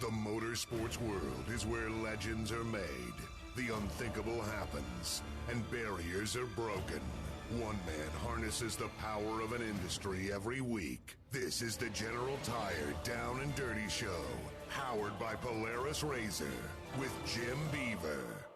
The motorsports world is where legends are made, the unthinkable happens, and barriers are broken. One man harnesses the power of an industry every week. This is the General Tire Down and Dirty Show, powered by Polaris RZR, with Jim Beaver.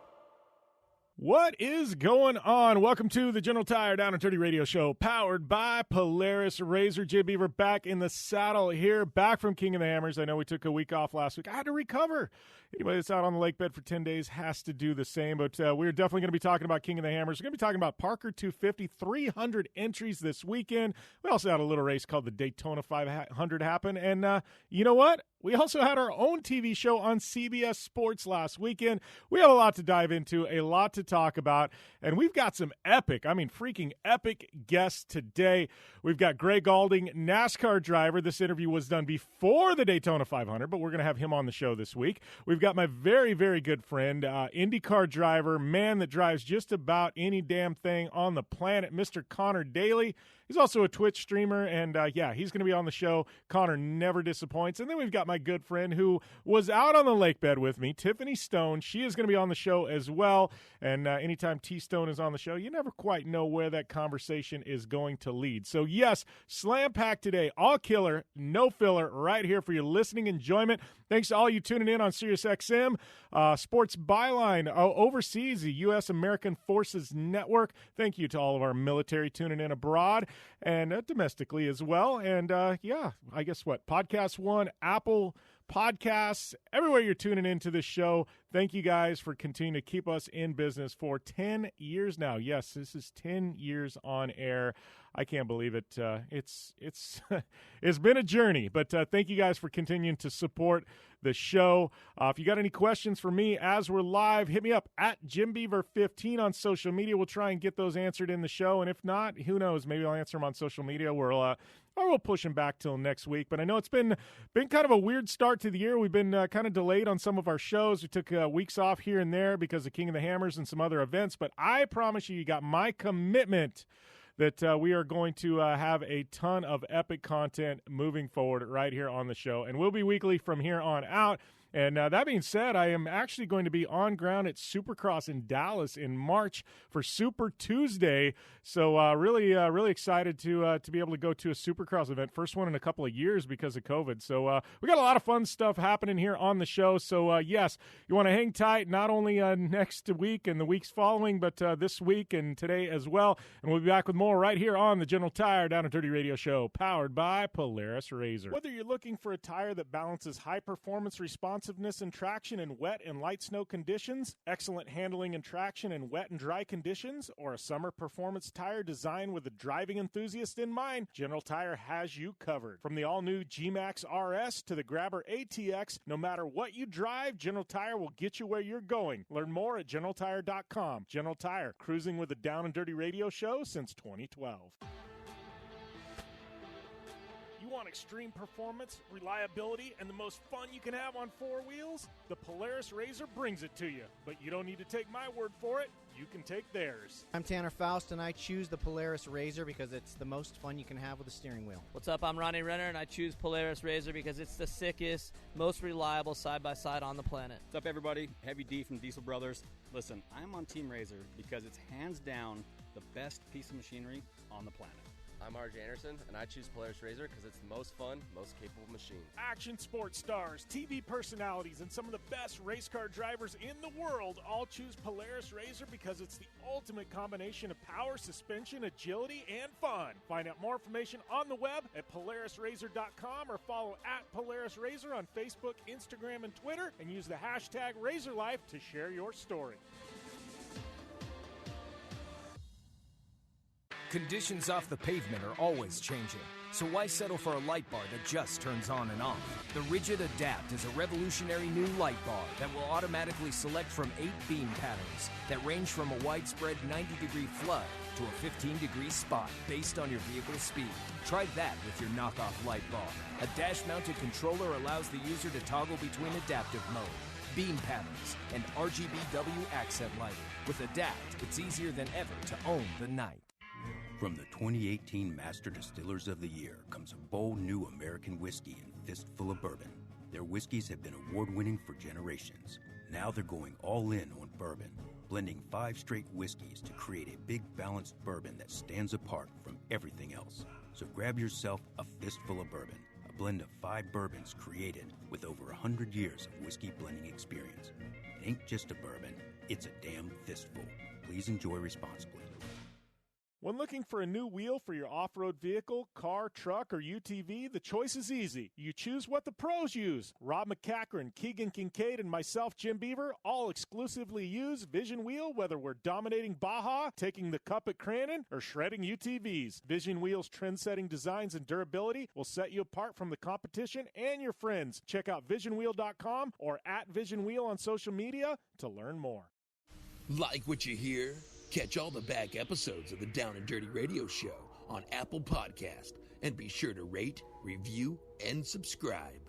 What is going on? Welcome to the General Tire Down and Dirty Radio Show, powered by Polaris RZR. Jim Beaver back in the saddle here, back from King of the Hammers. I know we took a week off last week. I had to recover. Anybody that's out on the lake bed for 10 days has to do the same, but we're definitely going to be talking about King of the Hammers. We're going to be talking about Parker 250, 300 entries this weekend. We also had a little race called the Daytona 500 happen, and you know what? We also had our own TV show on CBS Sports last weekend. We have a lot to dive into, a lot to talk about, and we've got some freaking epic guests today. We've got Greg Gaulding, NASCAR driver. This interview was done before the Daytona 500, but we're going to have him on the show this week. We've got my very, very good friend, IndyCar driver, man that drives just about any damn thing on the planet, Mr. Conor Daly. He's also a Twitch streamer, and he's going to be on the show. Conor never disappoints. And then we've got my good friend who was out on the lake bed with me, Tiffany Stone. She is going to be on the show as well. And anytime T Stone is on the show, you never quite know where that conversation is going to lead. So, yes, slam packed today, all killer, no filler, right here for your listening enjoyment. Thanks to all you tuning in on SiriusXM, Sports Byline, overseas, the U.S. American Forces Network. Thank you to all of our military tuning in abroad and domestically as well. And, I guess what? Podcast One, Apple Podcasts, everywhere you're tuning into this show. Thank you guys for continuing to keep us in business for 10 years now. Yes, this is 10 years on air. I can't believe it. It's it's been a journey, but thank you guys for continuing to support the show. If you got any questions for me as we're live, hit me up at JimBeaver15 on social media. We'll try and get those answered in the show, and if not, who knows? Maybe I'll answer them on social media. Or we'll push them back till next week. But I know it's been kind of a weird start to the year. We've been kind of delayed on some of our shows. We took weeks off here and there because of King of the Hammers and some other events. But I promise you got my commitment that we are going to have a ton of epic content moving forward right here on the show. And we'll be weekly from here on out. And that being said, I am actually going to be on ground at Supercross in Dallas in March for Super Tuesday. So really excited to be able to go to a Supercross event. First one in a couple of years because of COVID. So we got a lot of fun stuff happening here on the show. So, yes, you want to hang tight not only next week and the weeks following, but this week and today as well. And we'll be back with more right here on the General Tire Down and Dirty Radio Show, powered by Polaris RZR. Whether you're looking for a tire that balances high performance responsiveness and traction in wet and light snow conditions, excellent handling and traction in wet and dry conditions, or a summer performance tire designed with the driving enthusiast in mind, General Tire has you covered. From the all-new G-Max RS to the Grabber ATX, no matter what you drive, General Tire will get you where you're going. Learn more at GeneralTire.com. General Tire, cruising with the Down and Dirty Radio Show since 2012. You want extreme performance, reliability, and the most fun you can have on four wheels? The Polaris RZR brings it to you. But you don't need to take my word for it. You can take theirs. I'm Tanner Faust, and I choose the Polaris RZR because it's the most fun you can have with a steering wheel. What's up? I'm Ronnie Renner, and I choose Polaris RZR because it's the sickest, most reliable side-by-side on the planet. What's up, everybody? Heavy D from Diesel Brothers. Listen, I'm on Team RZR because it's hands down the best piece of machinery on the planet. I'm RJ Anderson, and I choose Polaris RZR because it's the most fun, most capable machine. Action sports stars, TV personalities, and some of the best race car drivers in the world all choose Polaris RZR because it's the ultimate combination of power, suspension, agility, and fun. Find out more information on the web at PolarisRZR.com or follow at Polaris RZR on Facebook, Instagram, and Twitter, and use the hashtag RZRLife to share your story. Conditions off the pavement are always changing, so why settle for a light bar that just turns on and off? The Rigid Adapt is a revolutionary new light bar that will automatically select from 8 beam patterns that range from a widespread 90-degree flood to a 15-degree spot based on your vehicle's speed. Try that with your knockoff light bar. A dash-mounted controller allows the user to toggle between adaptive mode, beam patterns, and RGBW accent lighting. With Adapt, it's easier than ever to own the night. From the 2018 Master Distillers of the Year comes a bold new American whiskey and fistful of bourbon. Their whiskeys have been award-winning for generations. Now they're going all in on bourbon, blending 5 straight whiskeys to create a big balanced bourbon that stands apart from everything else. So grab yourself a fistful of bourbon, a blend of 5 bourbons created with over 100 years of whiskey blending experience. It ain't just a bourbon, it's a damn fistful. Please enjoy responsibly. When looking for a new wheel for your off-road vehicle, car, truck, or UTV, the choice is easy. You choose what the pros use. Rob McCachran, Keegan Kincaid, and myself, Jim Beaver, all exclusively use Vision Wheel, whether we're dominating Baja, taking the cup at Crandon, or shredding UTVs. Vision Wheel's trend-setting designs and durability will set you apart from the competition and your friends. Check out visionwheel.com or @VisionWheel on social media to learn more. Like what you hear? Catch all the back episodes of the Down and Dirty Radio Show on Apple Podcast, and be sure to rate, review, and subscribe.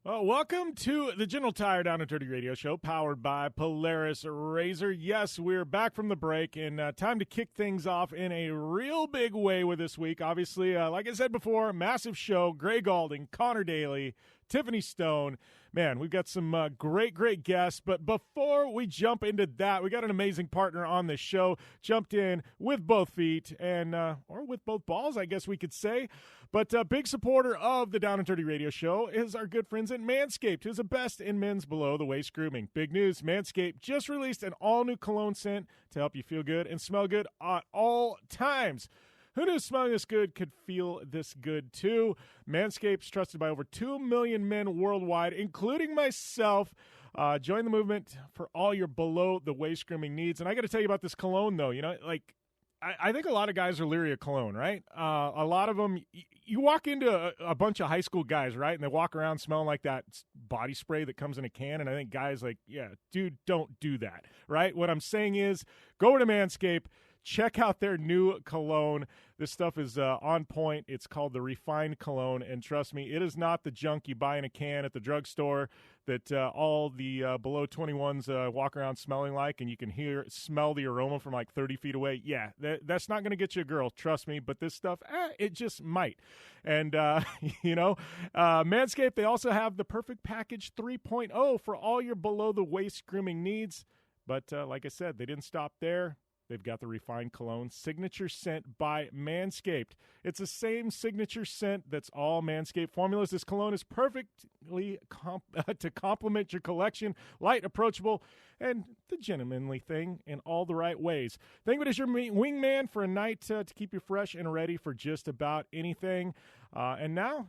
Welcome to the General Tire Down and Dirty Radio Show, powered by Polaris RZR. Yes, we're back from the break, and time to kick things off in a real big way with this week. Obviously, like I said before, massive show. Gray Gaulding, Conor Daly, Tiffany Stone. Man, we've got some great guests. But before we jump into that, we got an amazing partner on this show. Jumped in with both feet and or with both balls, I guess we could say. But a big supporter of the Down and Dirty Radio Show is our good friends at Manscaped, who's the best in men's below-the-waist grooming. Big news, Manscaped just released an all-new cologne scent to help you feel good and smell good at all times. Who knew smelling this good could feel this good, too? Manscaped's trusted by over 2 million men worldwide, including myself. Join the movement for all your below-the-waist grooming needs. And I got to tell you about this cologne, though. You know, like, I think a lot of guys are leery of cologne, right? A lot of them, you walk into a bunch of high school guys, right, and they walk around smelling like that body spray that comes in a can, and I think guys like, yeah, dude, don't do that, right? What I'm saying is go over to Manscaped. Check out their new cologne. This stuff is on point. It's called the Refined Cologne, and trust me, it is not the junk you buy in a can at the drugstore that all the below 21s walk around smelling like, and you can smell the aroma from like 30 feet away. Yeah, that's not going to get you a girl, trust me, but this stuff, it just might. And, Manscaped, they also have the Perfect Package 3.0 for all your below-the-waist grooming needs. But like I said, they didn't stop there. They've got the Refined Cologne Signature Scent by Manscaped. It's the same signature scent that's all Manscaped formulas. This cologne is perfectly to complement your collection, light, approachable, and the gentlemanly thing in all the right ways. Think of it as your wingman for a night to keep you fresh and ready for just about anything. And now,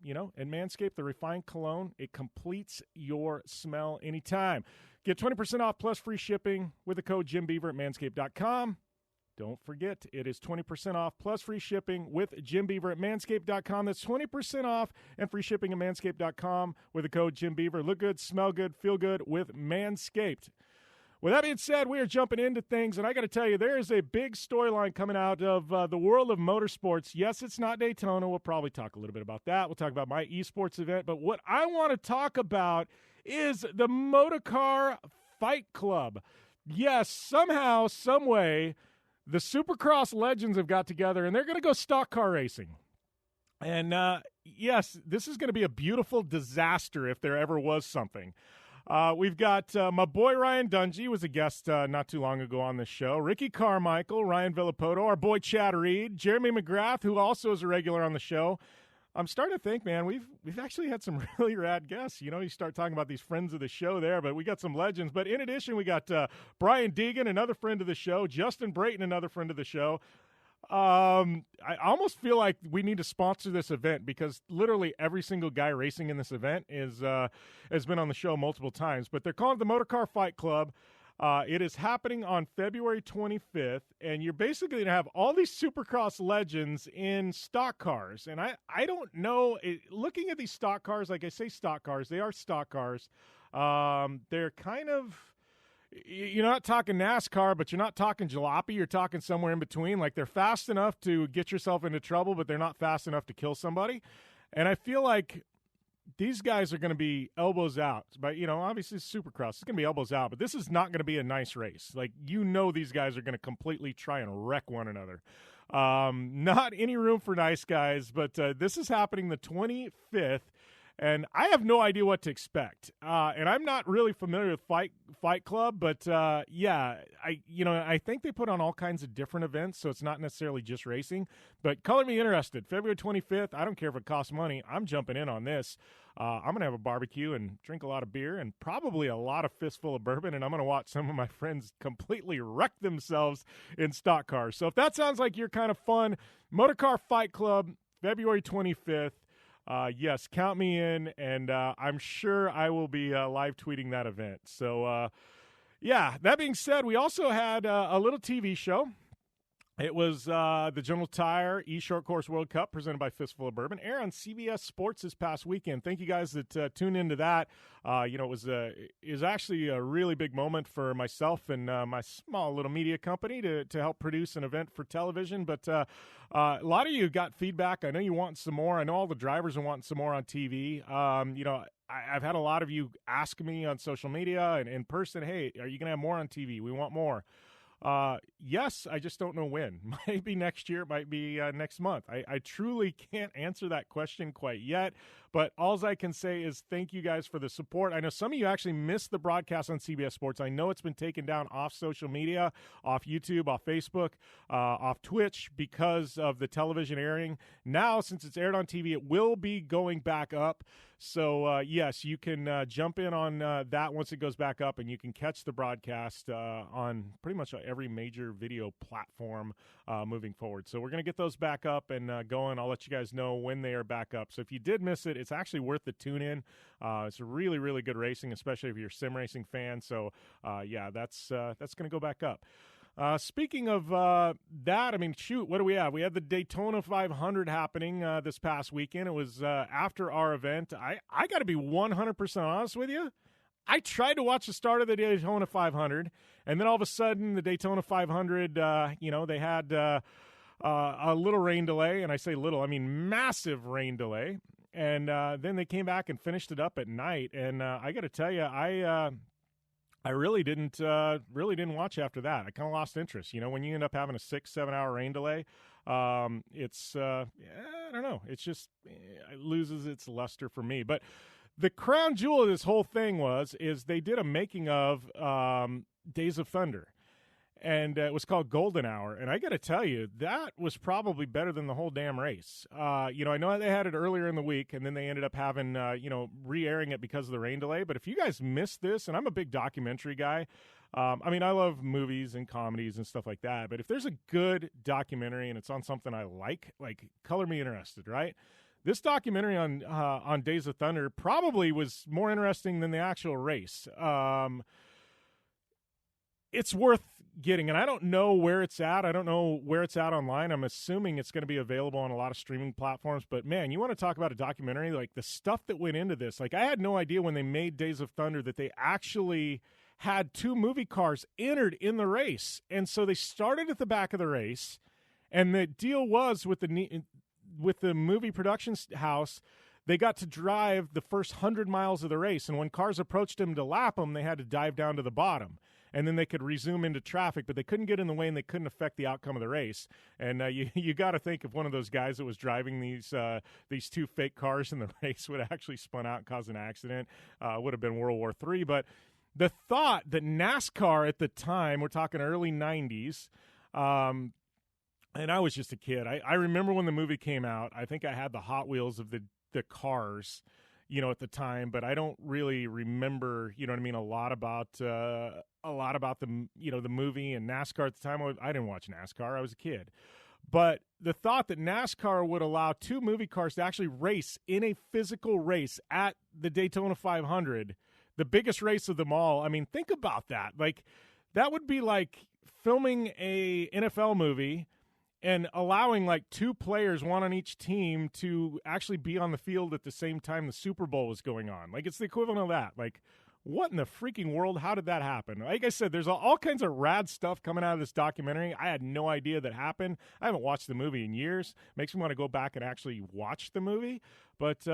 at Manscaped, the Refined Cologne, it completes your smell anytime. Get 20% off plus free shipping with the code JimBeaver at manscaped.com. Don't forget, it is 20% off plus free shipping with JimBeaver at manscaped.com. That's 20% off and free shipping at manscaped.com with the code JimBeaver. Look good, smell good, feel good with Manscaped. With that being said, we are jumping into things, and I got to tell you, there is a big storyline coming out of the world of motorsports. Yes, it's not Daytona. We'll probably talk a little bit about that. We'll talk about my esports event. But what I want to talk about is the Motorcar Fight Club. Yes, somehow, some way, the Supercross legends have got together, and they're going to go stock car racing. And, yes, this is going to be a beautiful disaster if there ever was something. We've got my boy Ryan Dungey was a guest not too long ago on this show. Ricky Carmichael, Ryan Villapoto, our boy Chad Reed, Jeremy McGrath, who also is a regular on the show. I'm starting to think, man, we've actually had some really rad guests. You start talking about these friends of the show there, but we got some legends. But in addition, we got Brian Deegan, another friend of the show, Justin Brayton, another friend of the show. I almost feel like we need to sponsor this event because literally every single guy racing in this event has been on the show multiple times. But they're calling it the Motorcar Fight Club. It is happening on February 25th, and you're basically going to have all these Supercross legends in stock cars. And I don't know, looking at these stock cars, like I say stock cars, they are stock cars. They're kind of, you're not talking NASCAR, but you're not talking jalopy. You're talking somewhere in between. Like they're fast enough to get yourself into trouble, but they're not fast enough to kill somebody. And I feel like these guys are going to be elbows out. But, obviously it's Supercross. It's going to be elbows out, but this is not going to be a nice race. Like, these guys are going to completely try and wreck one another. Not any room for nice guys, but this is happening the 25th. And I have no idea what to expect. And I'm not really familiar with Fight Club, but I think they put on all kinds of different events, so it's not necessarily just racing. But color me interested. February 25th, I don't care if it costs money. I'm jumping in on this. I'm going to have a barbecue and drink a lot of beer and probably a lot of fistful of bourbon, and I'm going to watch some of my friends completely wreck themselves in stock cars. So if that sounds like your kind of fun, Motorcar Fight Club, February 25th. Yes, count me in, and I'm sure I will be live tweeting that event. So, that being said, we also had a little TV show. It was the General Tire E-Short Course World Cup presented by Fistful of Bourbon, aired on CBS Sports this past weekend. Thank you guys that tuned into that. It was actually a really big moment for myself and my small little media company to help produce an event for television. But a lot of you got feedback. I know you want some more. I know all the drivers are wanting some more on TV. I've had a lot of you ask me on social media and in person, hey, are you going to have more on TV? We want more. Yes, I just don't know when. Might be next year, might be next month. I truly can't answer that question quite yet, but all I can say is thank you guys for the support. I know some of you actually missed the broadcast on CBS Sports. I know it's been taken down off social media, off YouTube, off Facebook, off Twitch because of the television airing. Now, since it's aired on TV, it will be going back up. So, yes, you can jump in on that once it goes back up, and you can catch the broadcast on pretty much every major video platform moving forward. So we're going to get those back up and going. I'll let you guys know when they are back up. So if you did miss it, it's actually worth the tune-in. It's really, really good racing, especially if you're a sim racing fan. So, that's going to go back up. Speaking of that, I mean, shoot, what do we have? We had the Daytona 500 happening this past weekend. It was after our event. I got to be 100% honest with you. I tried to watch the start of the Daytona 500, and then all of a sudden the Daytona 500, they had a little rain delay, and I say little, I mean massive rain delay, and then they came back and finished it up at night, and I got to tell you, I really didn't watch after that. I kind of lost interest. You know, when you end up having a 6-7 hour rain delay, it's I don't know. It's just it loses its luster for me. But the crown jewel of this whole thing is they did a making of Days of Thunder. And it was called Golden Hour. And I got to tell you, that was probably better than the whole damn race. I know they had it earlier in the week, and then they ended up having, re-airing it because of the rain delay. But if you guys missed this, and I'm a big documentary guy, I love movies and comedies and stuff like that. But if there's a good documentary and it's on something I like color me interested, right? This documentary on Days of Thunder probably was more interesting than the actual race. It's worth getting, and I don't know where it's at. I don't know where it's at online. I'm assuming it's going to be available on a lot of streaming platforms. But, man, you want to talk about a documentary? Like, the stuff that went into this. Like, I had no idea when they made Days of Thunder that they actually had 2 movie cars entered in the race. And so they started at the back of the race, and the deal was with the movie production house, they got to drive the first 100 miles of the race. And when cars approached them to lap them, they had to dive down to the bottom. And then they could resume into traffic, but they couldn't get in the way and they couldn't affect the outcome of the race. And you got to think if one of those guys that was driving these 2 fake cars in the race would actually spun out and caused an accident, would have been World War III. But the thought that NASCAR at the time, we're talking early 90s, and I was just a kid. I remember when the movie came out, I think I had the Hot Wheels of the cars, at the time, but I don't really remember, a lot about the the movie and NASCAR at the time. I didn't watch NASCAR. I was a kid. But the thought that NASCAR would allow 2 movie cars to actually race in a physical race at the Daytona 500, the biggest race of them all. I mean, think about that. Like, that would be like filming a NFL movie and allowing 2 players, one on each team, to actually be on the field at the same time the Super Bowl was going on. Like, it's the equivalent of that. Like, what in the freaking world? How did that happen? Like I said, there's all kinds of rad stuff coming out of this documentary. I had no idea that happened. I haven't watched the movie in years. Makes me want to go back and actually watch the movie. But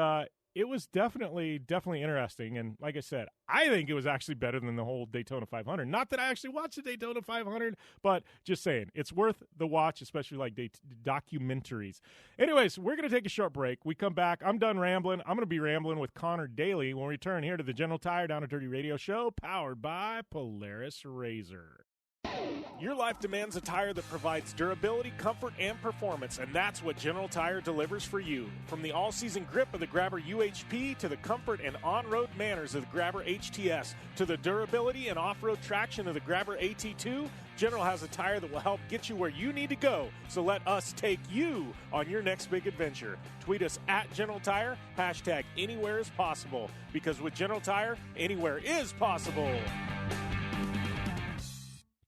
it was definitely interesting. And like I said, I think it was actually better than the whole Daytona 500. Not that I actually watched the Daytona 500, but just saying, it's worth the watch, especially like documentaries. Anyways, we're going to take a short break. We come back. I'm done rambling. I'm going to be rambling with Conor Daly when we return here to the General Tire Down and Dirty Radio Show, powered by Polaris RZR. Your life demands a tire that provides durability, comfort, and performance, and that's what General Tire delivers for you. From the all-season grip of the Grabber UHP to the comfort and on-road manners of the Grabber HTS to the durability and off-road traction of the Grabber AT2, General has a tire that will help get you where you need to go. So let us take you on your next big adventure. Tweet us at General Tire, hashtag anywhere is possible, because with General Tire, anywhere is possible.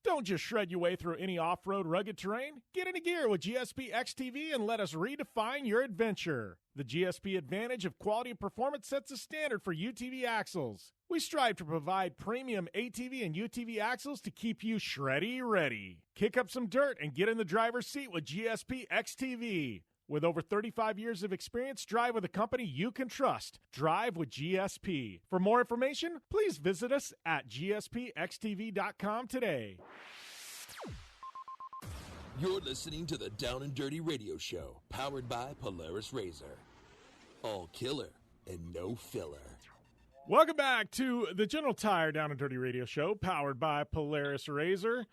Don't just shred your way through any off-road rugged terrain. Get into gear with GSP XTV and let us redefine your adventure. The GSP advantage of quality and performance sets a standard for UTV axles. We strive to provide premium ATV and UTV axles to keep you shreddy ready. Kick up some dirt and get in the driver's seat with GSP XTV. With over 35 years of experience, drive with a company you can trust. Drive with GSP. For more information, please visit us at gspxtv.com today. You're listening to the Down and Dirty Radio Show, powered by Polaris RZR. All killer and no filler. Welcome back to the General Tire Down and Dirty Radio Show, powered by Polaris RZR.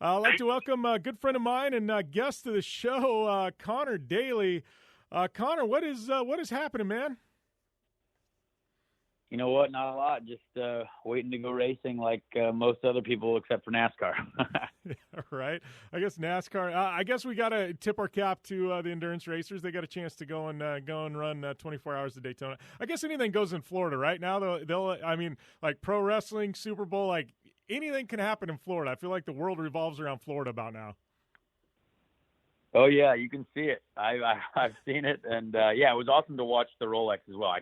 I'd like to welcome a good friend of mine and guest to the show, Conor Daly. Conor, what is happening, man? You know what? Not a lot. Just waiting to go racing like most other people except for NASCAR. Right. I guess NASCAR. I guess we got to tip our cap to the endurance racers. They got a chance to go and run 24 hours of Daytona. I guess anything goes in Florida, right? Now they'll. I mean, like pro wrestling, Super Bowl, like anything can happen in Florida. I feel like the world revolves around Florida about now. Oh yeah, you can see it. I've seen it, and yeah, it was awesome to watch the Rolex as well.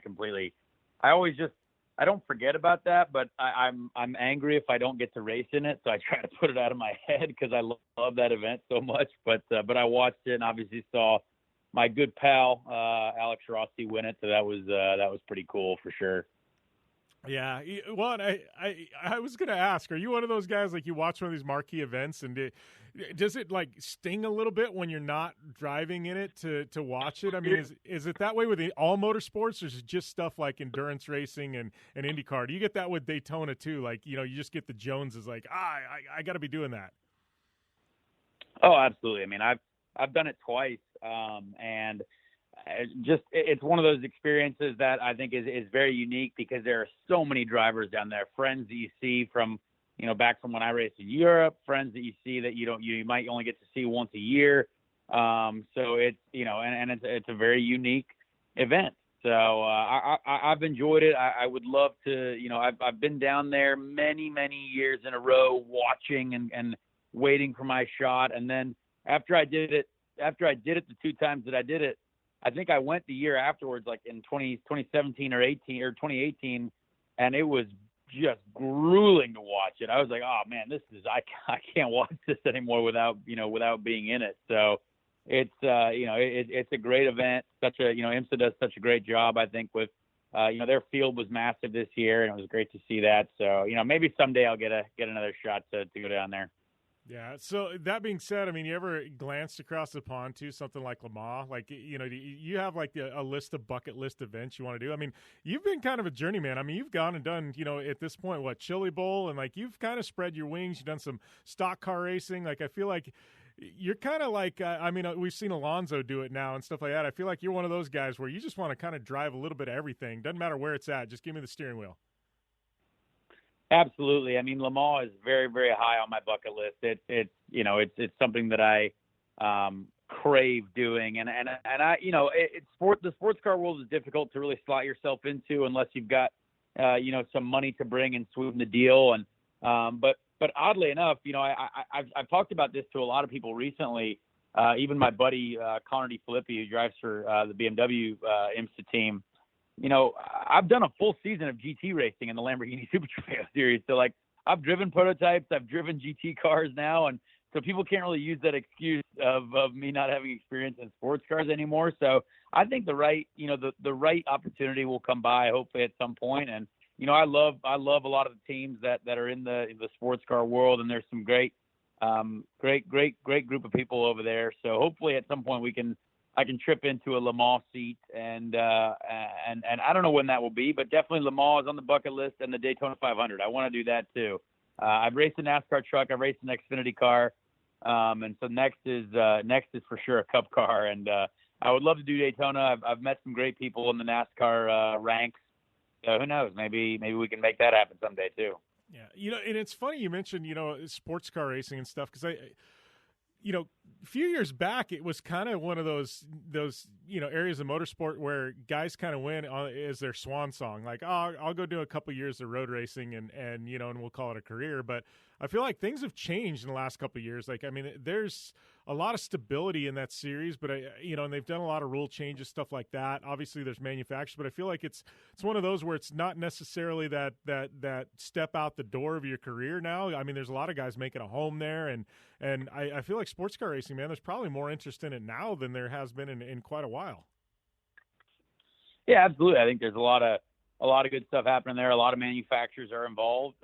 I don't forget about that, but I'm angry if I don't get to race in it, so I try to put it out of my head because I love that event so much. But I watched it and obviously saw my good pal Alex Rossi win it, so that was pretty cool for sure. Yeah, well, and I was going to ask, are you one of those guys, like, you watch one of these marquee events, and does it, like, sting a little bit when you're not driving in it to watch it? I mean, is it that way with all motorsports, or is it just stuff like endurance racing and IndyCar? Do you get that with Daytona, too? Like, you know, you just get the Joneses, like, I got to be doing that. Oh, absolutely. I mean, I've done it twice, and it's one of those experiences that I think is very unique because there are so many drivers down there, friends that you see from, you know, back from when I raced in Europe, friends that you see that you might only get to see once a year. So it's, you know, and it's a very unique event. So I've enjoyed it. I would love to, you know, I've been down there many years in a row watching and waiting for my shot. And then after I did it the two times that I did it, I think I went the year afterwards, like in 2017 or 2018, and it was just grueling to watch it. I was like, oh man, I can't watch this anymore without being in it. So it's, it's a great event. IMSA does such a great job, I think, with, their field was massive this year, and it was great to see that. So, maybe someday I'll get another shot to go down there. Yeah. So that being said, I mean, you ever glanced across the pond to something like Le Mans? Like, you have like a list of bucket list events you want to do. I mean, you've been kind of a journeyman. I mean, you've gone and done, at this point, Chili Bowl, and like you've kind of spread your wings. You've done some stock car racing. Like, I feel like you're kind of like, we've seen Alonso do it now and stuff like that. I feel like you're one of those guys where you just want to kind of drive a little bit of everything. Doesn't matter where it's at. Just give me the steering wheel. Absolutely. I mean, Le Mans is very, very high on my bucket list. It's something that I crave doing, and I, the sports car world is difficult to really slot yourself into unless you've got, some money to bring and sweeten the deal. And but oddly enough, I've talked about this to a lot of people recently. Even my buddy Conor who drives for the BMW IMSA team. I've done a full season of GT racing in the Lamborghini Super Trofeo Series. So, like, I've driven prototypes, I've driven GT cars now, and So people can't really use that excuse of me not having experience in sports cars anymore. So I think the right opportunity will come by hopefully at some point. And, I love a lot of the teams that are in the sports car world, and there's some great group of people over there. So hopefully at some point I can trip into a Le Mans seat, and I don't know when that will be, but definitely Le Mans is on the bucket list, and the Daytona 500. I want to do that too. I've raced a NASCAR truck. I've raced an Xfinity car. And so next is for sure a Cup car. And I would love to do Daytona. I've met some great people in the NASCAR ranks. Who knows? Maybe we can make that happen someday too. Yeah, and it's funny you mentioned sports car racing and stuff, because a few years back it was kind of one of those areas of motorsport where guys kind of win as their swan song. Like, oh, I'll go do a couple years of road racing and we'll call it a career. But I feel like things have changed in the last couple of years. Like, I mean, there's a lot of stability in that series, but and they've done a lot of rule changes, stuff like that. Obviously there's manufacturers, but I feel like it's one of those where it's not necessarily that step out the door of your career now. I mean, there's a lot of guys making a home there, and I feel like sports car racing, man, there's probably more interest in it now than there has been in quite a while. Yeah, absolutely. I think there's a lot of good stuff happening there. A lot of manufacturers are involved.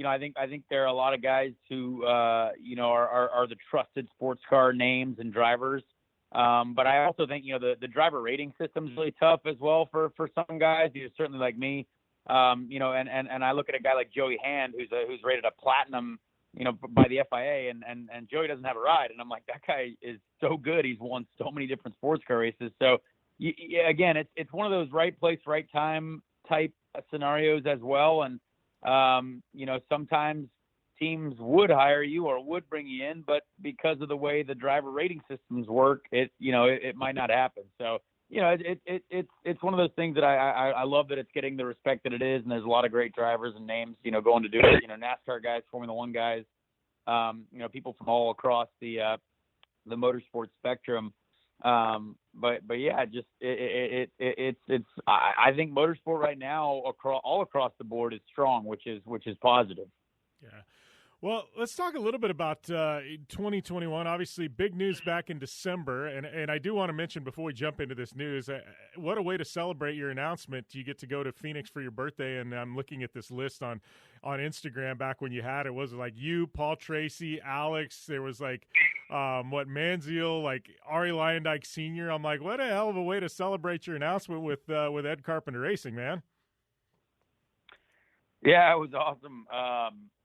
I think there are a lot of guys who, are the trusted sports car names and drivers. But I also think, the driver rating system is really tough as well for some guys. Certainly like me, and I look at a guy like Joey Hand, who's rated a platinum, by the FIA, and Joey doesn't have a ride. And I'm like, that guy is so good. He's won so many different sports car races. So again, it's one of those right place, right time type scenarios as well. And, sometimes teams would hire you or would bring you in, but because of the way the driver rating systems work, it might not happen. So, it's one of those things that I love that it's getting the respect that it is. And there's a lot of great drivers and names, going to do it, NASCAR guys, Formula One guys, people from all across the motorsport spectrum. But yeah, just I think motorsport right now all across the board is strong, which is positive. Yeah. Well, let's talk a little bit about 2021. Obviously, big news back in December, and I do want to mention before we jump into this news, what a way to celebrate your announcement. You get to go to Phoenix for your birthday, and I'm looking at this list on Instagram back when you had it. Was like you, Paul Tracy, Alex. There was like Manziel, like Ari Leyendijk Sr. I'm like, what a hell of a way to celebrate your announcement with Ed Carpenter Racing, man. Yeah, it was awesome.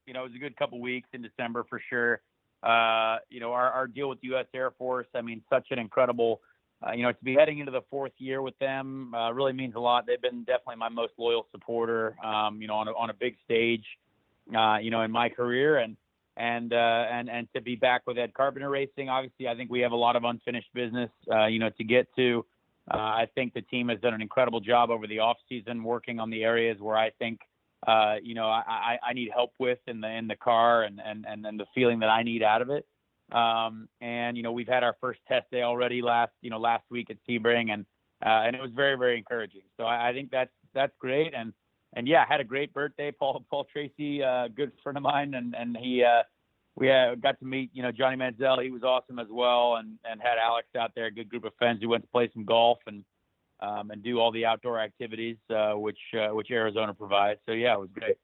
It was a good couple weeks in December for sure. Our deal with the U.S. Air Force, I mean, such an incredible, to be heading into the fourth year with them really means a lot. They've been definitely my most loyal supporter, on a big stage, in my career. And to be back with Ed Carpenter Racing, obviously, I think we have a lot of unfinished business, to get to. I think the team has done an incredible job over the off season working on the areas where I think, I need help with in the car and the feeling that I need out of it. We've had our first test day already last week at Sebring, and it was very, very encouraging. So I think that's great. And yeah, had a great birthday, Paul Tracy, good friend of mine. And we got to meet, Johnny Manziel. He was awesome as well. And had Alex out there, a good group of friends who went to play some golf and do all the outdoor activities, which Arizona provides. So yeah, it was great.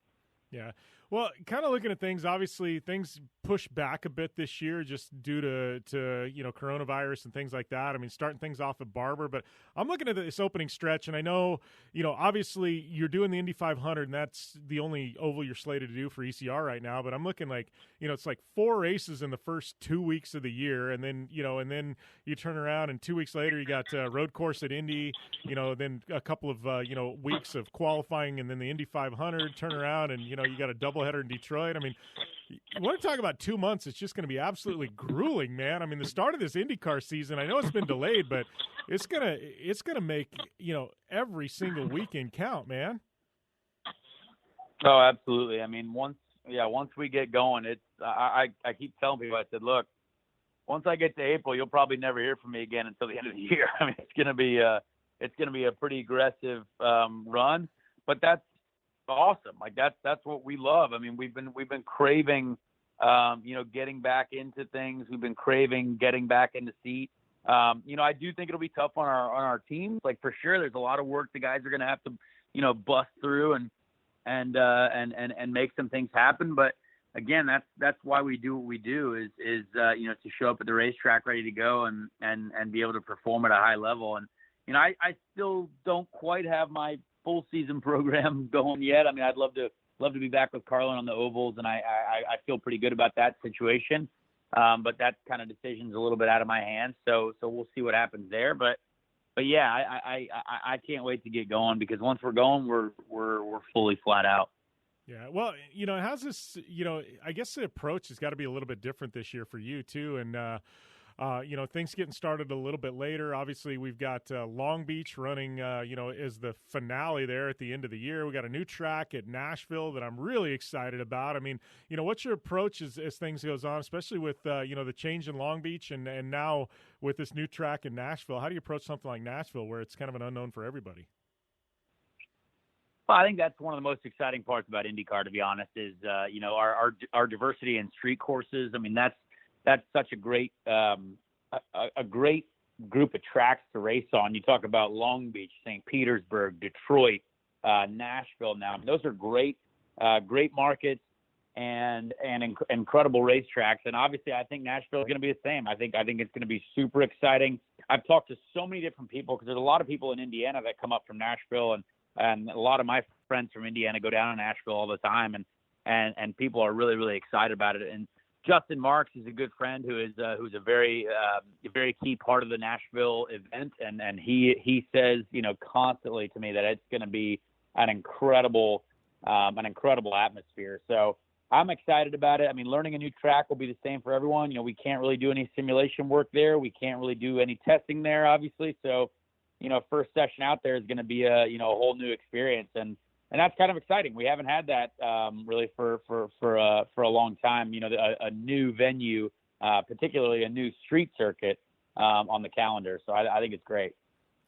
Yeah. Well, kind of looking at things, obviously things pushed back a bit this year just due to coronavirus and things like that. I mean, starting things off at Barber, but I'm looking at this opening stretch, and I know, obviously you're doing the Indy 500, and that's the only oval you're slated to do for ECR right now. But I'm looking like, it's like 4 races in the first 2 weeks of the year, and then you turn around and 2 weeks later you got road course at Indy, then a couple of weeks of qualifying, and then the Indy 500. Turn around and you got a doubleheader in Detroit. I mean, you want to talk about 2 months? It's just going to be absolutely grueling, man. I mean, the start of this IndyCar season, I know it's been delayed, but it's gonna make every single weekend count, man. Oh, absolutely. I mean, once we get going, I keep telling people, I said, look, once I get to April, you'll probably never hear from me again until the end of the year. I mean, it's gonna be a pretty aggressive run, but that's awesome. Like that's what we love. I mean, we've been craving getting back into things. We've been craving getting back into seat. I do think it'll be tough on our teams. Like, for sure, there's a lot of work the guys are going to have to, bust through and make some things happen. But again, that's why we do what we do is to show up at the racetrack ready to go and be able to perform at a high level. And, I still don't quite have my full season program going yet. I mean, I'd love to be back with Carlin on the ovals, and I feel pretty good about that situation. But that kind of decision's a little bit out of my hands. So we'll see what happens there. But yeah, I can't wait to get going, because once we're going, we're fully flat out. Yeah. Well, how's this, I guess the approach has got to be a little bit different this year for you too. And, things getting started a little bit later. Obviously, we've got Long Beach running, is the finale there at the end of the year. We got a new track at Nashville that I'm really excited about. I mean, what's your approach as things goes on, especially with, the change in Long Beach and now with this new track in Nashville? How do you approach something like Nashville where it's kind of an unknown for everybody? Well, I think that's one of the most exciting parts about IndyCar, to be honest, is, our diversity in street courses. I mean, that's such a great great group of tracks to race on. You talk about Long Beach, St. Petersburg, Detroit, Nashville. Now, those are great markets and incredible racetracks. And obviously, I think Nashville is going to be the same. I think it's going to be super exciting. I've talked to so many different people, because there's a lot of people in Indiana that come up from Nashville, and a lot of my friends from Indiana go down to Nashville all the time, and people are really, really excited about it. And Justin Marks is a good friend who's a very key part of the Nashville event, and he says constantly to me that it's going to be an incredible atmosphere. So I'm excited about it. I mean, learning a new track will be the same for everyone. We can't really do any simulation work there. We can't really do any testing there, obviously. So first session out there is going to be a whole new experience, and that's kind of exciting. We haven't had that really for a long time. A new venue, particularly a new street circuit on the calendar. So I think it's great.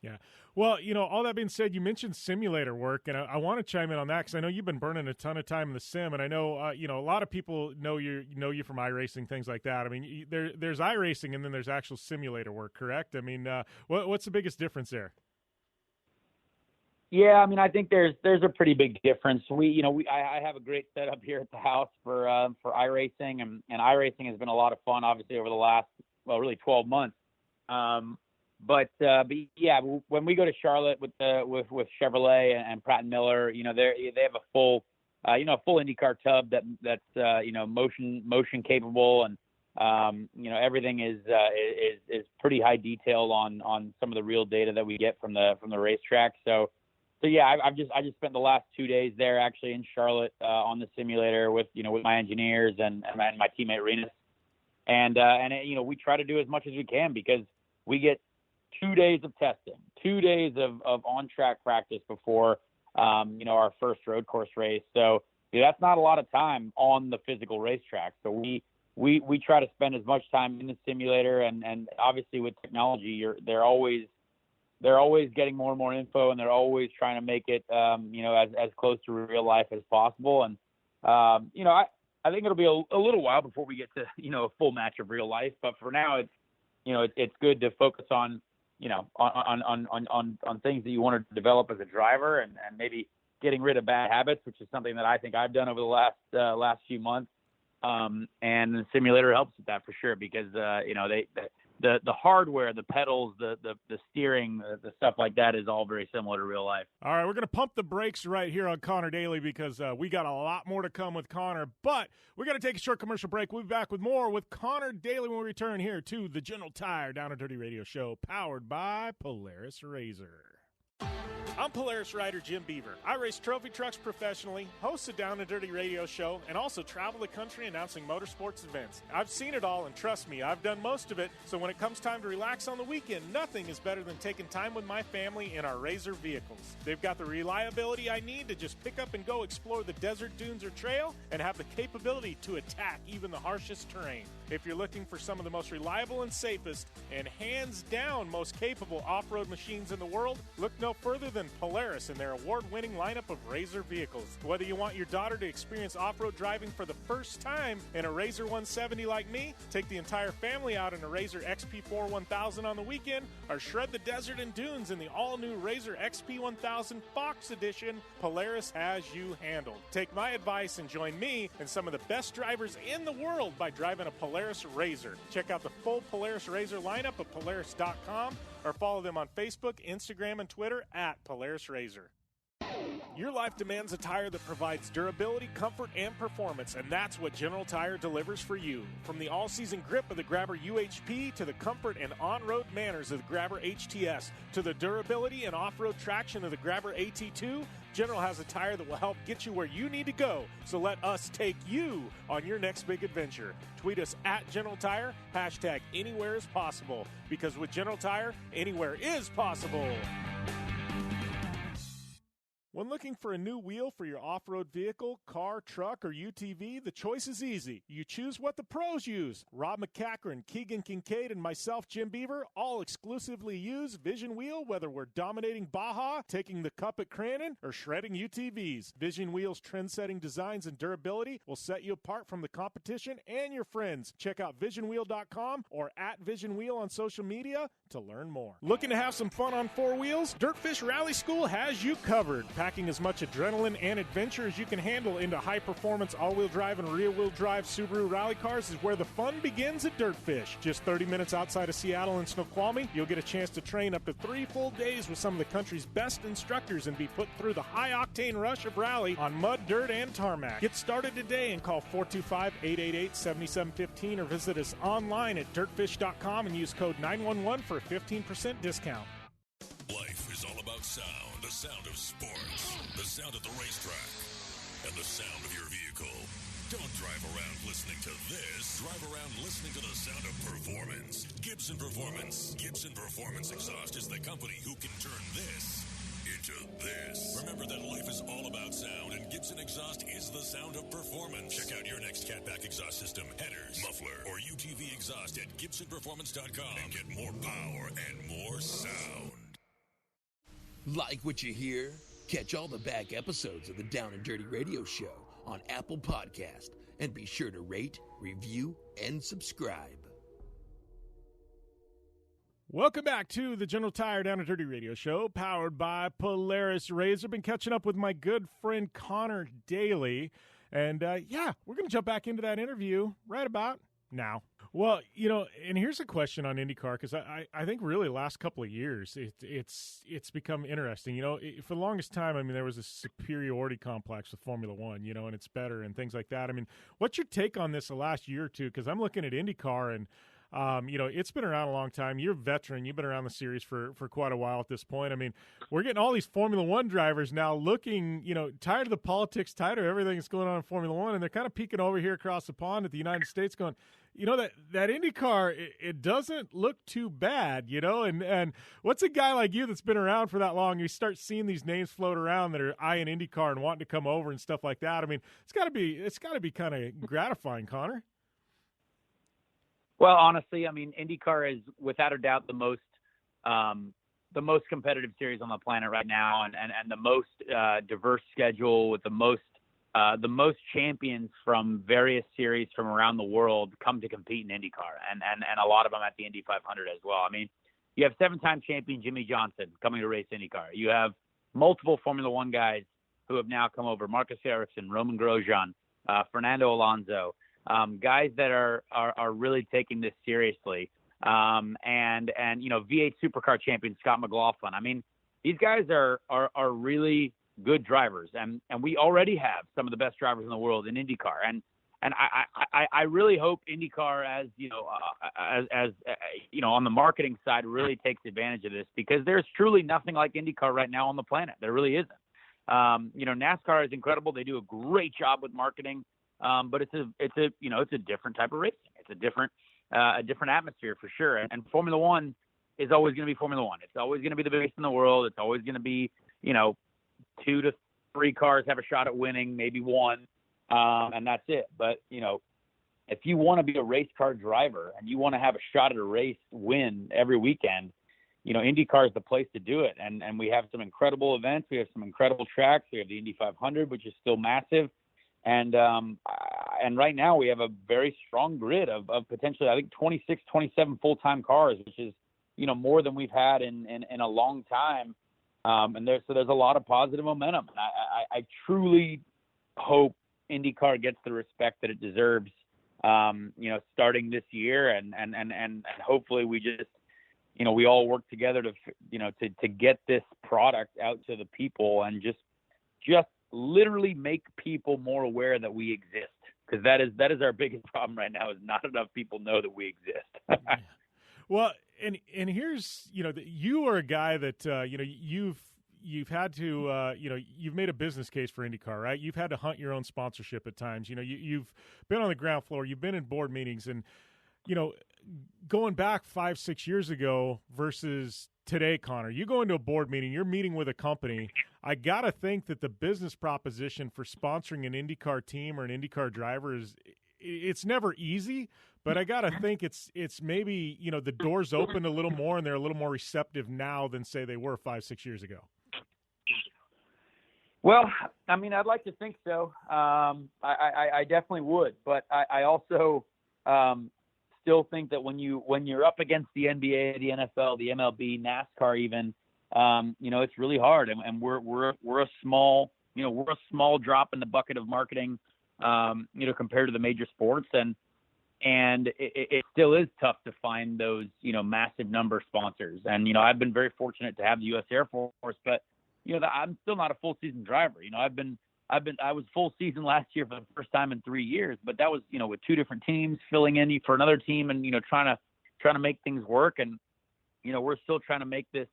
Yeah. Well, all that being said, you mentioned simulator work, and I want to chime in on that, because I know you've been burning a ton of time in the sim, and I know a lot of people know you from iRacing, things like that. I mean, there's iRacing, and then there's actual simulator work, correct? I mean, what's the biggest difference there? Yeah, I mean, I think there's a pretty big difference. I have a great setup here at the house for iRacing, and iRacing has been a lot of fun, obviously, over the last, really 12 months. But yeah, when we go to Charlotte with Chevrolet and Pratt & Miller, they have a full IndyCar tub that's motion capable, and everything is pretty high detail on some of the real data that we get from the racetrack. So yeah, I just spent the last 2 days there, actually, in Charlotte on the simulator with my engineers and my teammate Renus, and we try to do as much as we can, because we get 2 days of testing, 2 days of on-track practice before, our first road course race. So that's not a lot of time on the physical racetrack. So we try to spend as much time in the simulator, and obviously with technology, they're always getting more and more info, and they're always trying to make it, as close to real life as possible. And, I think it'll be a little while before we get to, a full match of real life. But for now, it's good to focus on things that you want to develop as a driver, and maybe getting rid of bad habits, which is something that I think I've done over the last few months. And the simulator helps with that for sure, because the hardware, the pedals, the steering, the stuff like that is all very similar to real life. All right, we're going to pump the brakes right here on Conor Daly, because we got a lot more to come with Conor, but we got to take a short commercial break. We'll be back with more with Conor Daly when we return here to the General Tire Down and Dirty Radio Show, powered by Polaris RZR. I'm Polaris rider Jim Beaver. I race trophy trucks professionally, host a Down and Dirty radio show, and also travel the country announcing motorsports events. I've seen it all, and trust me, I've done most of it, so when it comes time to relax on the weekend, nothing is better than taking time with my family in our RZR vehicles. They've got the reliability I need to just pick up and go explore the desert, dunes, or trail, and have the capability to attack even the harshest terrain. If you're looking for some of the most reliable and safest, and hands down most capable off-road machines in the world, look no further than than Polaris and their award-winning lineup of RZR vehicles. Whether you want your daughter to experience off-road driving for the first time in a RZR 170 like me, take the entire family out in a RZR XP4 1000 on the weekend, or shred the desert and dunes in the all-new RZR XP 1000 Fox Edition, Polaris has you handled. Take my advice and join me and some of the best drivers in the world by driving a Polaris RZR. Check out the full Polaris RZR lineup at Polaris.com or follow them on Facebook, Instagram, and Twitter at Polaris RZR. Your life demands a tire that provides durability, comfort, and performance, and that's what General Tire delivers for you. From the all-season grip of the Grabber UHP to the comfort and on-road manners of the Grabber HTS to the durability and off-road traction of the Grabber AT2, General has a tire that will help get you where you need to go. So let us take you on your next big adventure. Tweet us at General Tire, hashtag anywhere is possible, because with General Tire, anywhere is possible. When looking for a new wheel for your off-road vehicle, car, truck, or UTV, the choice is easy. You choose what the pros use. Rob McCachran, Keegan Kincaid, and myself, Jim Beaver, all exclusively use Vision Wheel, whether we're dominating Baja, taking the cup at Crandon, or shredding UTVs. Vision Wheel's trend-setting designs and durability will set you apart from the competition and your friends. Check out visionwheel.com or at Vision Wheel on social media to learn more. Looking to have some fun on four wheels? Dirtfish Rally School has you covered. Packing as much adrenaline and adventure as you can handle into high-performance all-wheel drive and rear-wheel drive Subaru rally cars is where the fun begins at Dirtfish. Just 30 minutes outside of Seattle in Snoqualmie, you'll get a chance to train up to 3 full days with some of the country's best instructors and be put through the high-octane rush of rally on mud, dirt, and tarmac. Get started today and call 425-888-7715 or visit us online at dirtfish.com and use code 911 for a 15% discount. Life is all about sound, the sound of sports, the sound of the racetrack, and the sound of your vehicle. Don't drive around listening to this. Drive around listening to the sound of performance. Gibson Performance. Gibson Performance Exhaust is the company who can turn this into this. Remember that life is all about sound, and Gibson Exhaust is the sound of performance. Check out your next catback exhaust system, headers, muffler, or UTV exhaust at GibsonPerformance.com and get more power and more sound. Like what you hear? Catch all the back episodes of the Down and Dirty Radio Show on Apple Podcast, and be sure to rate, review, and subscribe. Welcome back to the General Tire Down and Dirty Radio Show, powered by Polaris RZR. Been catching up with my good friend Conor Daly, and we're going to jump back into that interview right about now. Well, and here's a question on IndyCar, because I think really the last couple of years it's become interesting. For the longest time, I mean, there was a superiority complex with Formula One, and it's better and things like that. I mean, what's your take on this the last year or two? Because I'm looking at IndyCar and it's been around a long time. You're a veteran. You've been around the series for quite a while at this point. I mean, we're getting all these Formula One drivers now looking, tired of the politics, tired of everything that's going on in Formula One, and they're kind of peeking over here across the pond at the United States going, that IndyCar, it doesn't look too bad, and what's a guy like you that's been around for that long, you start seeing these names float around that are eyeing IndyCar and wanting to come over and stuff like that. I mean, it's got to be kind of gratifying, Conor. Well, honestly, I mean, IndyCar is without a doubt the most competitive series on the planet right now, and the most diverse schedule with the most champions from various series from around the world come to compete in IndyCar, and a lot of them at the Indy 500 as well. I mean, you have 7-time champion Jimmy Johnson coming to race IndyCar. You have multiple Formula One guys who have now come over: Marcus Ericsson, Roman Grosjean, Fernando Alonso. Guys that are really taking this seriously, and V8 Supercar champion Scott McLaughlin. I mean, these guys are really good drivers, and we already have some of the best drivers in the world in IndyCar, and I really hope IndyCar, as on the marketing side, really takes advantage of this, because there's truly nothing like IndyCar right now on the planet. There really isn't. NASCAR is incredible; they do a great job with marketing. But it's a different type of racing. It's a different atmosphere for sure. And Formula One is always going to be Formula One. It's always going to be the biggest in the world. It's always going to be, 2 to 3 cars have a shot at winning, maybe one, and that's it. But if you want to be a race car driver and you want to have a shot at a race win every weekend, IndyCar is the place to do it. And we have some incredible events. We have some incredible tracks. We have the Indy 500, which is still massive. And right now we have a very strong grid of potentially, I think, 26, 27 full-time cars, which is, more than we've had in a long time. And there's a lot of positive momentum. And I truly hope IndyCar gets the respect that it deserves, starting this year. And hopefully we just, we all work together to get this product out to the people and just literally make people more aware that we exist. Because that is our biggest problem right now, is not enough people know that we exist. Well, and here's, you are a guy that, you've had to, you've made a business case for IndyCar, right? You've had to hunt your own sponsorship at times. You've been on the ground floor, you've been in board meetings, and, going back 5-6 years ago versus today, Conor, you go into a board meeting, you're meeting with a company. I got to think that the business proposition for sponsoring an IndyCar team or an IndyCar driver it's never easy, but I got to think it's maybe, the doors opened a little more and they're a little more receptive now than, say, they were 5-6 years ago. Well, I mean, I'd like to think so. I definitely would, but I also still think that when you're up against the NBA, the NFL, the MLB, NASCAR, even, it's really hard, and we're a small drop in the bucket of marketing, compared to the major sports, and it still is tough to find those, massive number sponsors. And, I've been very fortunate to have the U.S. Air Force, but, I'm still not a full season driver. I was full season last year for the first time in 3 years, but that was, with two different teams filling in for another team and, trying to make things work. And, we're still trying to make this,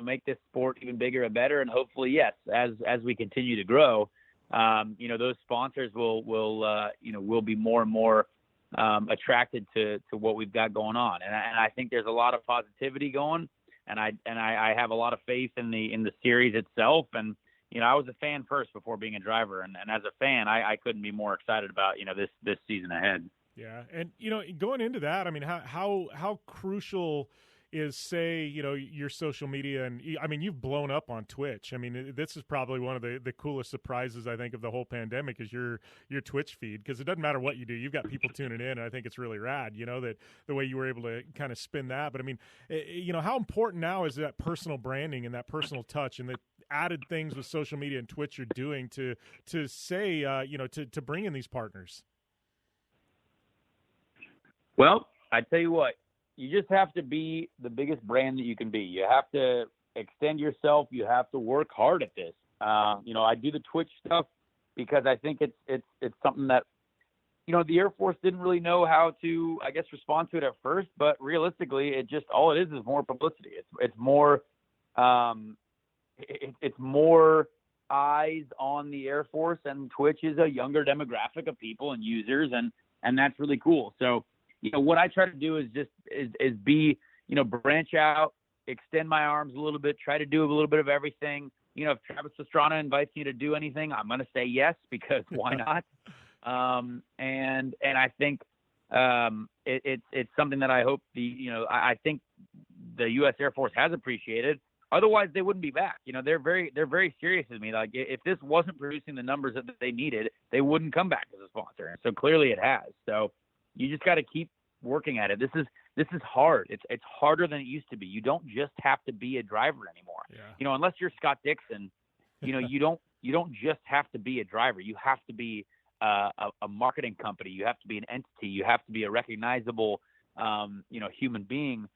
make this sport even bigger and better. And hopefully, yes, as we continue to grow, those sponsors will be more and more attracted to what we've got going on. And I think there's a lot of positivity going, and I have a lot of faith in the series itself. And, I was a fan first before being a driver, and as a fan, I couldn't be more excited about, this season ahead. Yeah. And, going into that, I mean, how crucial is, say, your social media, and I mean, you've blown up on Twitch. I mean, this is probably one of the coolest surprises, I think, of the whole pandemic is your Twitch feed, because it doesn't matter what you do, you've got people tuning in, and I think it's really rad, that the way you were able to kind of spin that. But I mean, how important now is that personal branding and that personal touch and the added things with social media and Twitch you're doing to say, to bring in these partners? Well, I tell you what, you just have to be the biggest brand that you can be. You have to extend yourself. You have to work hard at this. I do the Twitch stuff because I think it's something that, the Air Force didn't really know how to, I guess, respond to it at first, but realistically, all it is more publicity. It's more, it's more eyes on the Air Force, and Twitch is a younger demographic of people and users, and that's really cool. So, what I try to do is just be, branch out, extend my arms a little bit, try to do a little bit of everything. If Travis Pastrana invites me to do anything, I'm going to say yes, because why not? And I think it's something that I hope I think the U.S. Air Force has appreciated. Otherwise, they wouldn't be back. They're very serious with me. Like, if this wasn't producing the numbers that they needed, they wouldn't come back as a sponsor. And so clearly it has. So you just got to keep working at it. This is hard. It's harder than it used to be. You don't just have to be a driver anymore. Yeah. Unless you're Scott Dixon, you don't just have to be a driver. You have to be a marketing company. You have to be an entity. You have to be a recognizable, human being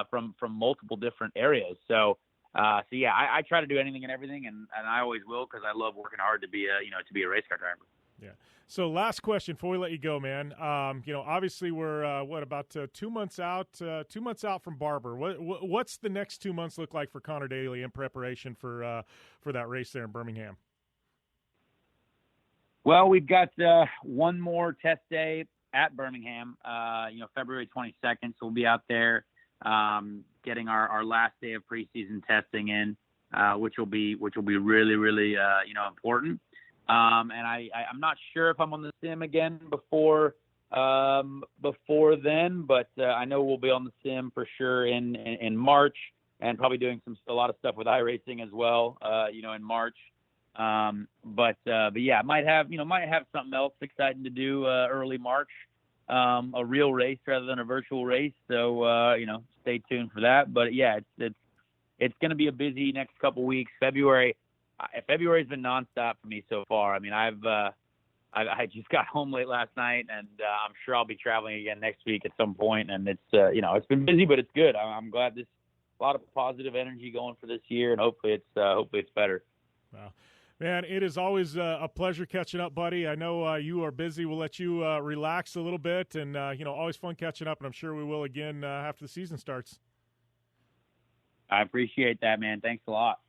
from multiple different areas. So yeah, I try to do anything and everything, and I always will, because I love working hard to be a race car driver. Yeah. So last question before we let you go, man. Obviously we're about 2 months out. 2 months out from Barber. What's the next 2 months look like for Conor Daly in preparation for that race there in Birmingham? Well, we've got one more test day at Birmingham. February 22nd. So we'll be out there getting our last day of preseason testing in, which will be really, really important. And I'm not sure if I'm on the sim again before before then, but I know we'll be on the sim for sure in March, and probably doing a lot of stuff with iRacing as well, in March. But yeah, might have something else exciting to do early March, a real race rather than a virtual race. So stay tuned for that. But yeah, it's going to be a busy next couple weeks. February's been nonstop for me so far. I mean, I just got home late last night, and I'm sure I'll be traveling again next week at some point. And it's it's been busy, but it's good. I'm glad a lot of positive energy going for this year, and hopefully it's better. Wow. Man, it is always a pleasure catching up, buddy. I know you are busy. We'll let you relax a little bit, and always fun catching up, and I'm sure we will again after the season starts. I appreciate that, man. Thanks a lot.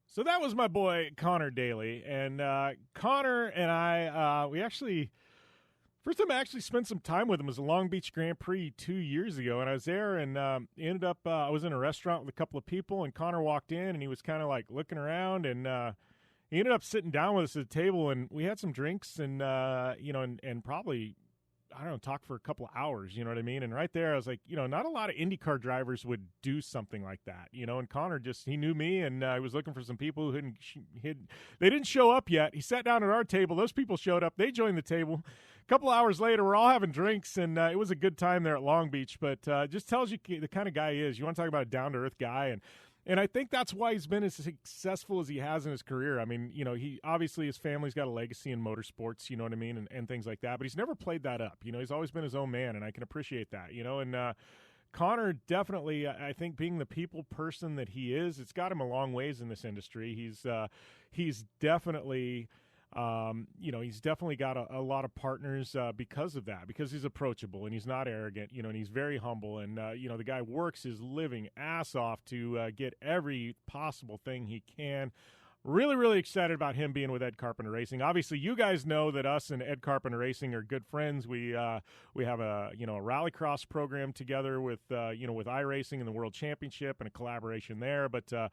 So that was my boy Conor Daly, and Conor and I, first time I actually spent some time with him was a Long Beach Grand Prix 2 years ago, and I was there and ended up, I was in a restaurant with a couple of people, and Conor walked in, and he was kind of like looking around, and he ended up sitting down with us at the table, and we had some drinks, and and probably, I don't know, talk for a couple of hours, you know what I mean? And right there, I was like, not a lot of IndyCar drivers would do something like that, and Conor he knew me, and he was looking for some people who they didn't show up yet. He sat down at our table. Those people showed up. They joined the table. A couple of hours later, we're all having drinks, and it was a good time there at Long Beach, but just tells you the kind of guy he is. You want to talk about a down-to-earth guy, and I think that's why he's been as successful as he has in his career. I mean, he obviously his family's got a legacy in motorsports, you know what I mean, and things like that. But he's never played that up. He's always been his own man, and I can appreciate that. And Conor definitely, I think, being the people person that he is, it's got him a long ways in this industry. He's definitely. He's definitely got a lot of partners because of that, because he's approachable and he's not arrogant, and he's very humble. And, the guy works his living ass off to get every possible thing he can. Really, really excited about him being with Ed Carpenter Racing. Obviously, you guys know that us and Ed Carpenter Racing are good friends. We have a rallycross program together with with iRacing and the World Championship and a collaboration there. But I'm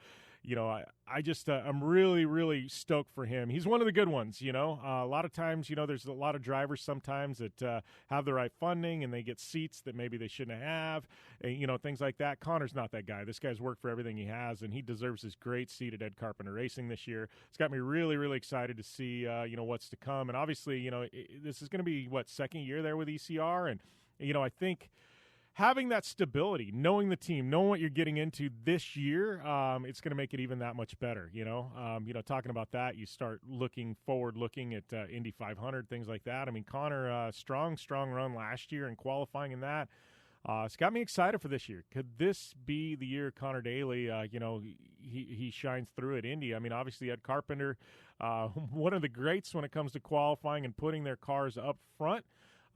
really, really stoked for him. He's one of the good ones. A lot of times, there's a lot of drivers sometimes that have the right funding and they get seats that maybe they shouldn't have. And, things like that. Conor's not that guy. This guy's worked for everything he has, and he deserves his great seat at Ed Carpenter Racing this year. It's got me really, really excited to see, what's to come. And obviously, this is going to be, second year there with ECR. And, I think having that stability, knowing the team, knowing what you're getting into this year, it's going to make it even that much better. Talking about that, you start looking at Indy 500, things like that. I mean, Conor, strong run last year and qualifying in that. It's got me excited for this year. Could this be the year Conor Daly, he shines through at Indy? I mean, obviously Ed Carpenter, one of the greats when it comes to qualifying and putting their cars up front.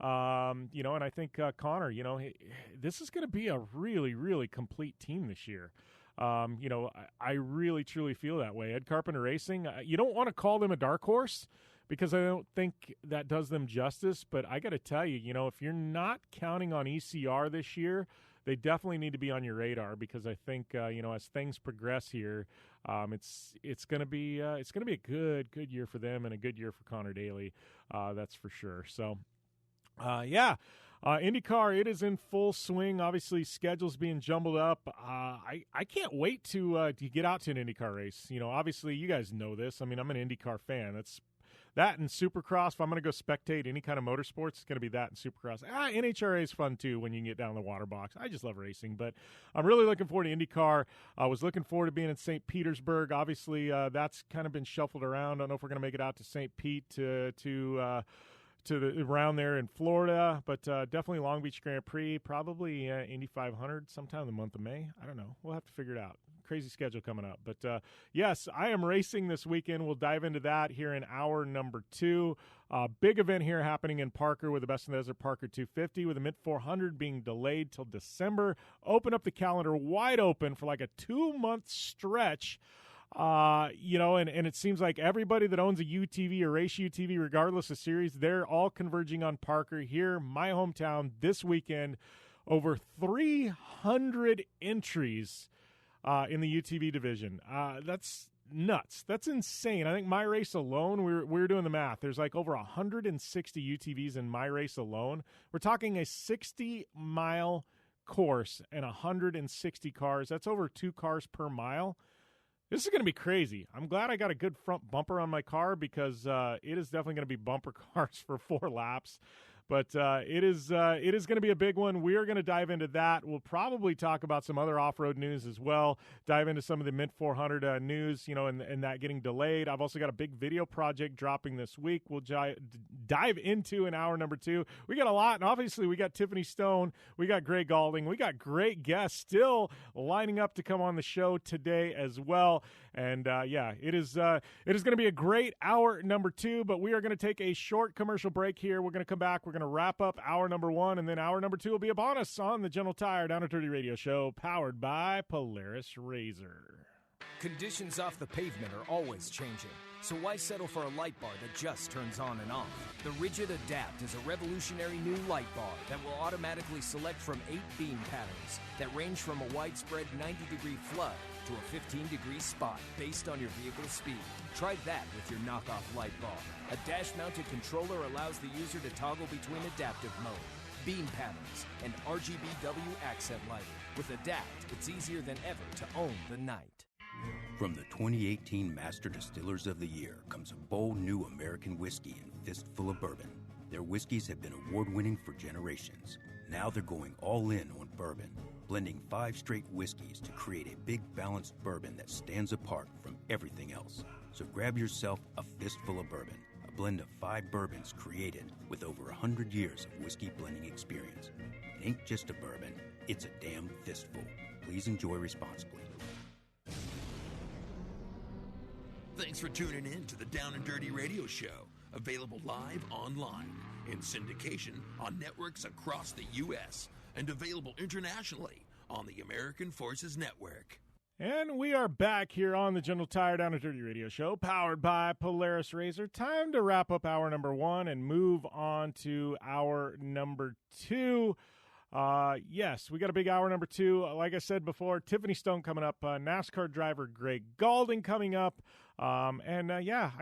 And I think Conor, this is going to be a really, really complete team this year. I really, truly feel that way. Ed Carpenter Racing, you don't want to call them a dark horse because I don't think that does them justice. But I got to tell you, if you're not counting on ECR this year, they definitely need to be on your radar because I think, as things progress here, it's going to be a good year for them and a good year for Conor Daly. That's for sure. So. IndyCar, it is in full swing. Obviously, schedule's being jumbled up. I can't wait to get out to an IndyCar race. Obviously, you guys know this. I mean, I'm an IndyCar fan. That's that and Supercross. If I'm going to go spectate any kind of motorsports, it's going to be that and Supercross. NHRA is fun, too, when you can get down the water box. I just love racing, but I'm really looking forward to IndyCar. I was looking forward to being in St. Petersburg. Obviously, that's kind of been shuffled around. I don't know if we're going to make it out to St. Pete to the around there in Florida, but definitely Long Beach Grand Prix, probably Indy 500 sometime in the month of May. I don't know. We'll have to figure it out. Crazy schedule coming up. But, yes, I am racing this weekend. We'll dive into that here in hour number 2. Big event here happening in Parker with the Best in the Desert Parker 250 with the Mid 400 being delayed till December. Open up the calendar wide open for like a 2-month stretch. And it seems like everybody that owns a UTV or race UTV, regardless of series, they're all converging on Parker here, my hometown, this weekend. Over 300 entries in the UTV division. That's nuts. That's insane. I think my race alone, we were doing the math. There's like over 160 UTVs in my race alone. We're talking a 60-mile course and 160 cars. That's over 2 cars per mile. This is going to be crazy. I'm glad I got a good front bumper on my car because it is definitely going to be bumper cars for 4 laps. But it is going to be a big one. We are going to dive into that. We'll probably talk about some other off-road news as well, dive into some of the Mint 400 news, and that getting delayed. I've also got a big video project dropping this week. We'll dive into in hour number 2. We got a lot, and obviously we got Tiffany Stone, we got Gaulding, we got great guests still lining up to come on the show today as well. And it is going to be a great hour number 2, but we are going to take a short commercial break here. We're going to come back. We're going to wrap up hour number 1, and then hour number 2 will be a bonus on the General Tire Down and Dirty Radio Show, powered by Polaris RZR. Conditions off the pavement are always changing, so why settle for a light bar that just turns on and off? The Rigid Adapt is a revolutionary new light bar that will automatically select from 8 beam patterns that range from a widespread 90-degree flood to a 15-degree spot based on your vehicle's speed. Try that with your knockoff light bar. A dash-mounted controller allows the user to toggle between adaptive mode, beam patterns, and RGBW accent lighting. With Adapt, it's easier than ever to own the night. From the 2018 Master Distillers of the Year comes a bold new American whiskey and fistful of bourbon. Their whiskeys have been award-winning for generations. Now they're going all in on bourbon, blending 5 straight whiskeys to create a big balanced bourbon that stands apart from everything else. So grab yourself a fistful of bourbon, a blend of 5 bourbons created with over 100 years of whiskey blending experience. It ain't just a bourbon, it's a damn fistful. Please enjoy responsibly. Thanks for tuning in to the Down and Dirty Radio Show, available live online, in syndication on networks across the U.S., and available internationally on the American Forces Network. And we are back here on the General Tire Down and Dirty Radio Show, powered by Polaris RZR. Time to wrap up hour number 1 and move on to hour number 2. Yes, we got a big hour number 2. Like I said before, Tiffany Stone coming up, NASCAR driver Gaulding coming up. I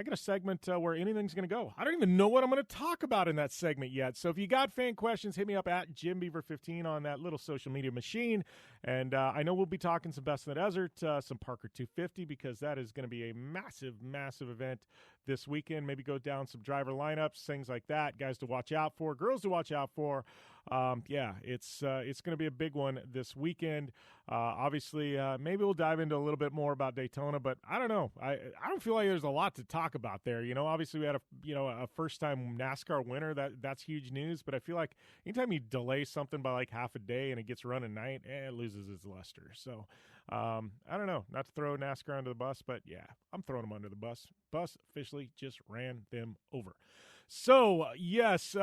got a segment where anything's going to go. I don't even know what I'm going to talk about in that segment yet. So if you got fan questions, hit me up at JIMBEAVER15 on that little social media machine. And I know we'll be talking some Best in the Desert, some Parker 250, because that is going to be a massive, massive event this weekend. Maybe go down some driver lineups, things like that. Guys to watch out for, girls to watch out for. It's going to be a big one this weekend. Obviously, maybe we'll dive into a little bit more about Daytona, but I don't know. I don't feel like there's a lot to talk about there. Obviously we had a first-time NASCAR winner. That's huge news, but I feel like anytime you delay something by like half a day and it gets run at night, it loses its luster. So I don't know. Not to throw NASCAR under the bus, but yeah, I'm throwing them under the bus. Bus officially just ran them over. So, yes,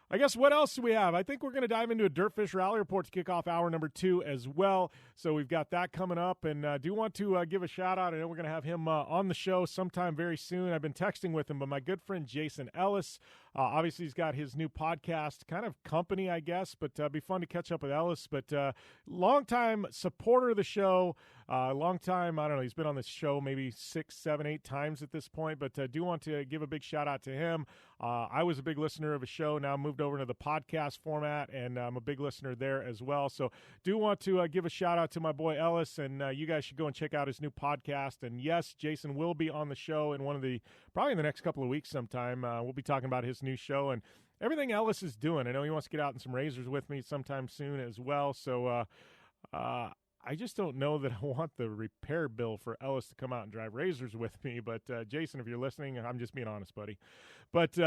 I guess what else do we have? I think we're going to dive into a Dirtfish Rally Report to kick off hour number 2 as well. So we've got that coming up, and do want to give a shout-out. I know we're going to have him on the show sometime very soon. I've been texting with him, but my good friend Jason Ellis, obviously he's got his new podcast, kind of company, I guess, but it'd be fun to catch up with Ellis. But long-time supporter of the show, long time, I don't know, he's been on this show maybe 6, 7, 8 times at this point, but do want to give a big shout-out to him. I was a big listener of a show, now moved over to the podcast format, and I'm a big listener there as well. So do want to give a shout-out to my boy Ellis, and you guys should go and check out his new podcast. And yes, Jason will be on the show in probably in the next couple of weeks sometime. We'll be talking about his new show and everything Ellis is doing. I know he wants to get out in some razors with me sometime soon as well. So I just don't know that I want the repair bill for Ellis to come out and drive razors with me. But Jason, if you're listening, I'm just being honest, buddy. But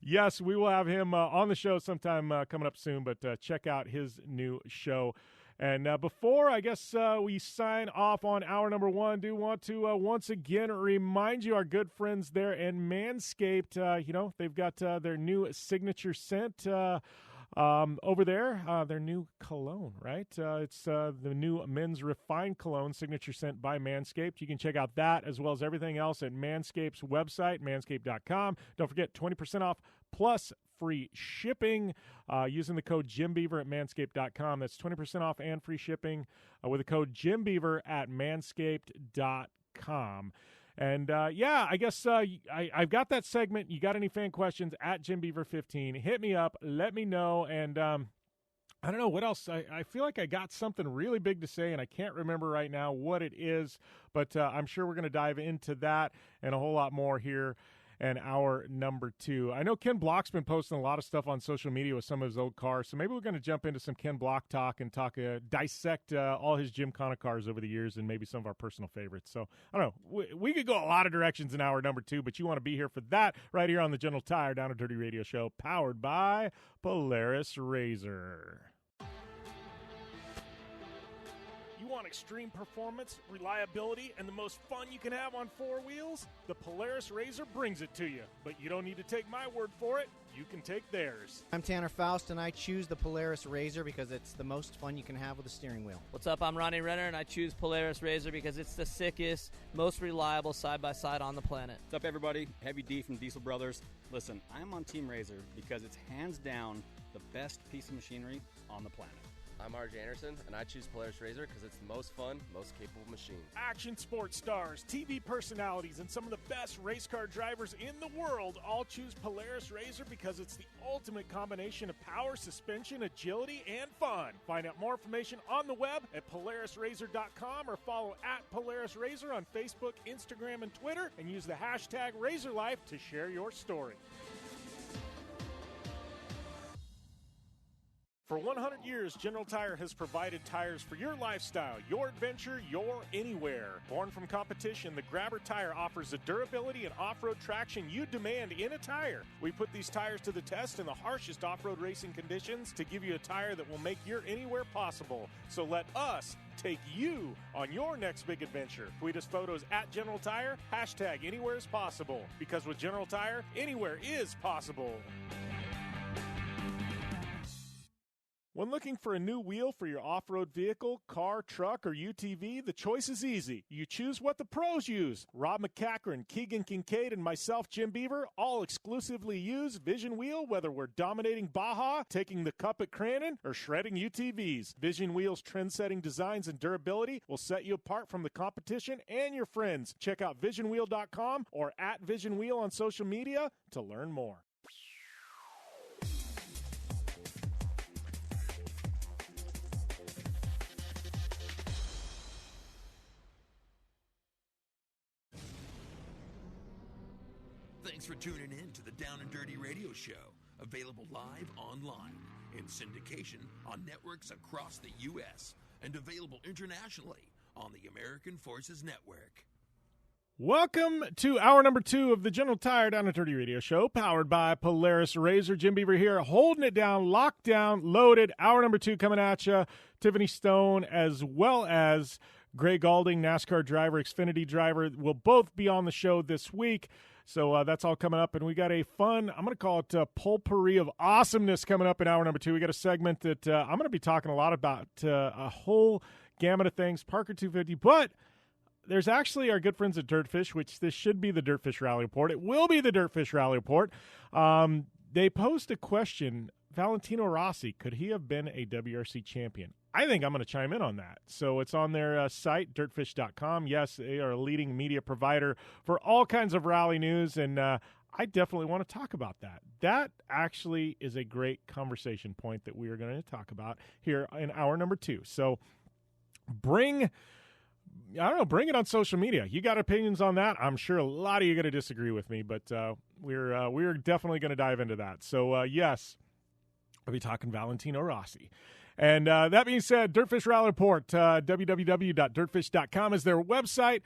yes, we will have him on the show sometime coming up soon. But check out his new show. And before, I guess, we sign off on hour number 1, do want to once again remind you, our good friends there in Manscaped, they've got their new signature scent over there, their new cologne, right? It's the new men's refined cologne signature scent by Manscaped. You can check out that as well as everything else at Manscaped's website, manscaped.com. Don't forget 20% off plus free shipping using the code JIMBEAVER at manscaped.com. That's 20% off and free shipping with the code JIMBEAVER at manscaped.com. JIMBEAVER15.com. And, I guess I've got that segment. You got any fan questions at JIMBEAVER15? Hit me up. Let me know. And I don't know what else. I feel like I got something really big to say, and I can't remember right now what it is. But I'm sure we're going to dive into that and a whole lot more here in hour number 2. I know Ken Block's been posting a lot of stuff on social media with some of his old cars, so maybe we're going to jump into some Ken Block talk and dissect all his Gymkhana cars over the years and maybe some of our personal favorites. So, I don't know. We could go a lot of directions in hour number 2, but you want to be here for that right here on the General Tire Down and Dirty Radio Show, powered by Polaris RZR. You want extreme performance, reliability, and the most fun you can have on 4 wheels? The Polaris RZR brings it to you. But you don't need to take my word for it. You can take theirs. I'm Tanner Faust, and I choose the Polaris RZR because it's the most fun you can have with a steering wheel. What's up? I'm Ronnie Renner, and I choose Polaris RZR because it's the sickest, most reliable side-by-side on the planet. What's up, everybody? Heavy D from Diesel Brothers. Listen, I'm on Team RZR because it's hands down the best piece of machinery on the planet. I'm RJ Anderson, and I choose Polaris RZR because it's the most fun, most capable machine. Action sports stars, TV personalities, and some of the best race car drivers in the world all choose Polaris RZR because it's the ultimate combination of power, suspension, agility, and fun. Find out more information on the web at PolarisRZR.com or follow at Polaris RZR on Facebook, Instagram, and Twitter, and use the hashtag RazorLife to share your story. For 100 years, General Tire has provided tires for your lifestyle, your adventure, your anywhere. Born from competition, the Grabber tire offers the durability and off-road traction you demand in a tire. We put these tires to the test in the harshest off-road racing conditions to give you a tire that will make your anywhere possible. So let us take you on your next big adventure. Tweet us photos at General Tire, hashtag anywhere is possible. Because with General Tire, anywhere is possible. When looking for a new wheel for your off-road vehicle, car, truck, or UTV, the choice is easy. You choose what the pros use. Rob McCachran, Keegan Kincaid, and myself, Jim Beaver, all exclusively use Vision Wheel, whether we're dominating Baja, taking the cup at Crandon, or shredding UTVs. Vision Wheel's trend-setting designs and durability will set you apart from the competition and your friends. Check out VisionWheel.com or at Vision Wheel on social media to learn more. Thanks for tuning in to the Down and Dirty Radio Show, available live online, in syndication on networks across the U.S., and available internationally on the American Forces Network. Welcome to hour number 2 of the General Tire Down and Dirty Radio Show, powered by Polaris RZR. Jim Beaver here, holding it down, locked down, loaded. Hour number 2 coming at you. Tiffany Stone, as well as Gray Gaulding, NASCAR driver, Xfinity driver, will both be on the show this week. So that's all coming up, and we got a fun, I'm going to call it potpourri of awesomeness coming up in hour number 2. We got a segment that I'm going to be talking a lot about a whole gamut of things, Parker 250, but there's actually our good friends at Dirtfish, which this should be the Dirtfish Rally Report. It will be the Dirtfish Rally Report. They posed a question, Valentino Rossi, could he have been a WRC champion? I think I'm going to chime in on that. So it's on their site, dirtfish.com. Yes, they are a leading media provider for all kinds of rally news, and I definitely want to talk about that. That actually is a great conversation point that we are going to talk about here in hour number 2. So bring it on social media. You got opinions on that? I'm sure a lot of you are going to disagree with me, but we're definitely going to dive into that. So, yes, I'll be talking Valentino Rossi. And that being said, Dirtfish Rally Report, www.dirtfish.com is their website.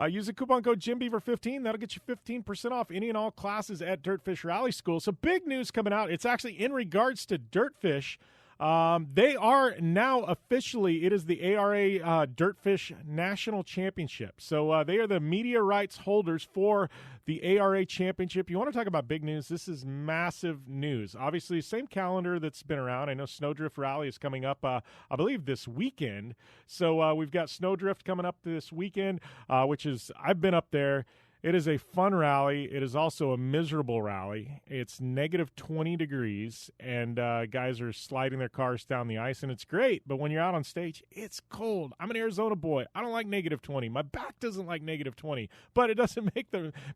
Use the coupon code JIMBEAVER15. That'll get you 15% off any and all classes at Dirtfish Rally School. So big news coming out. It's actually in regards to Dirtfish. They are now officially, it is the ARA Dirtfish National Championship. So they are the media rights holders for the ARA Championship. You want to talk about big news? This is massive news. Obviously, same calendar that's been around. I know Snowdrift Rally is coming up, I believe, this weekend. So we've got Snowdrift coming up this weekend, which is, I've been up there. It is a fun rally. It is also a miserable rally. It's negative 20 degrees, and guys are sliding their cars down the ice, and it's great. But when you're out on stage, it's cold. I'm an Arizona boy. I don't like negative 20. My back doesn't like negative 20. But it doesn't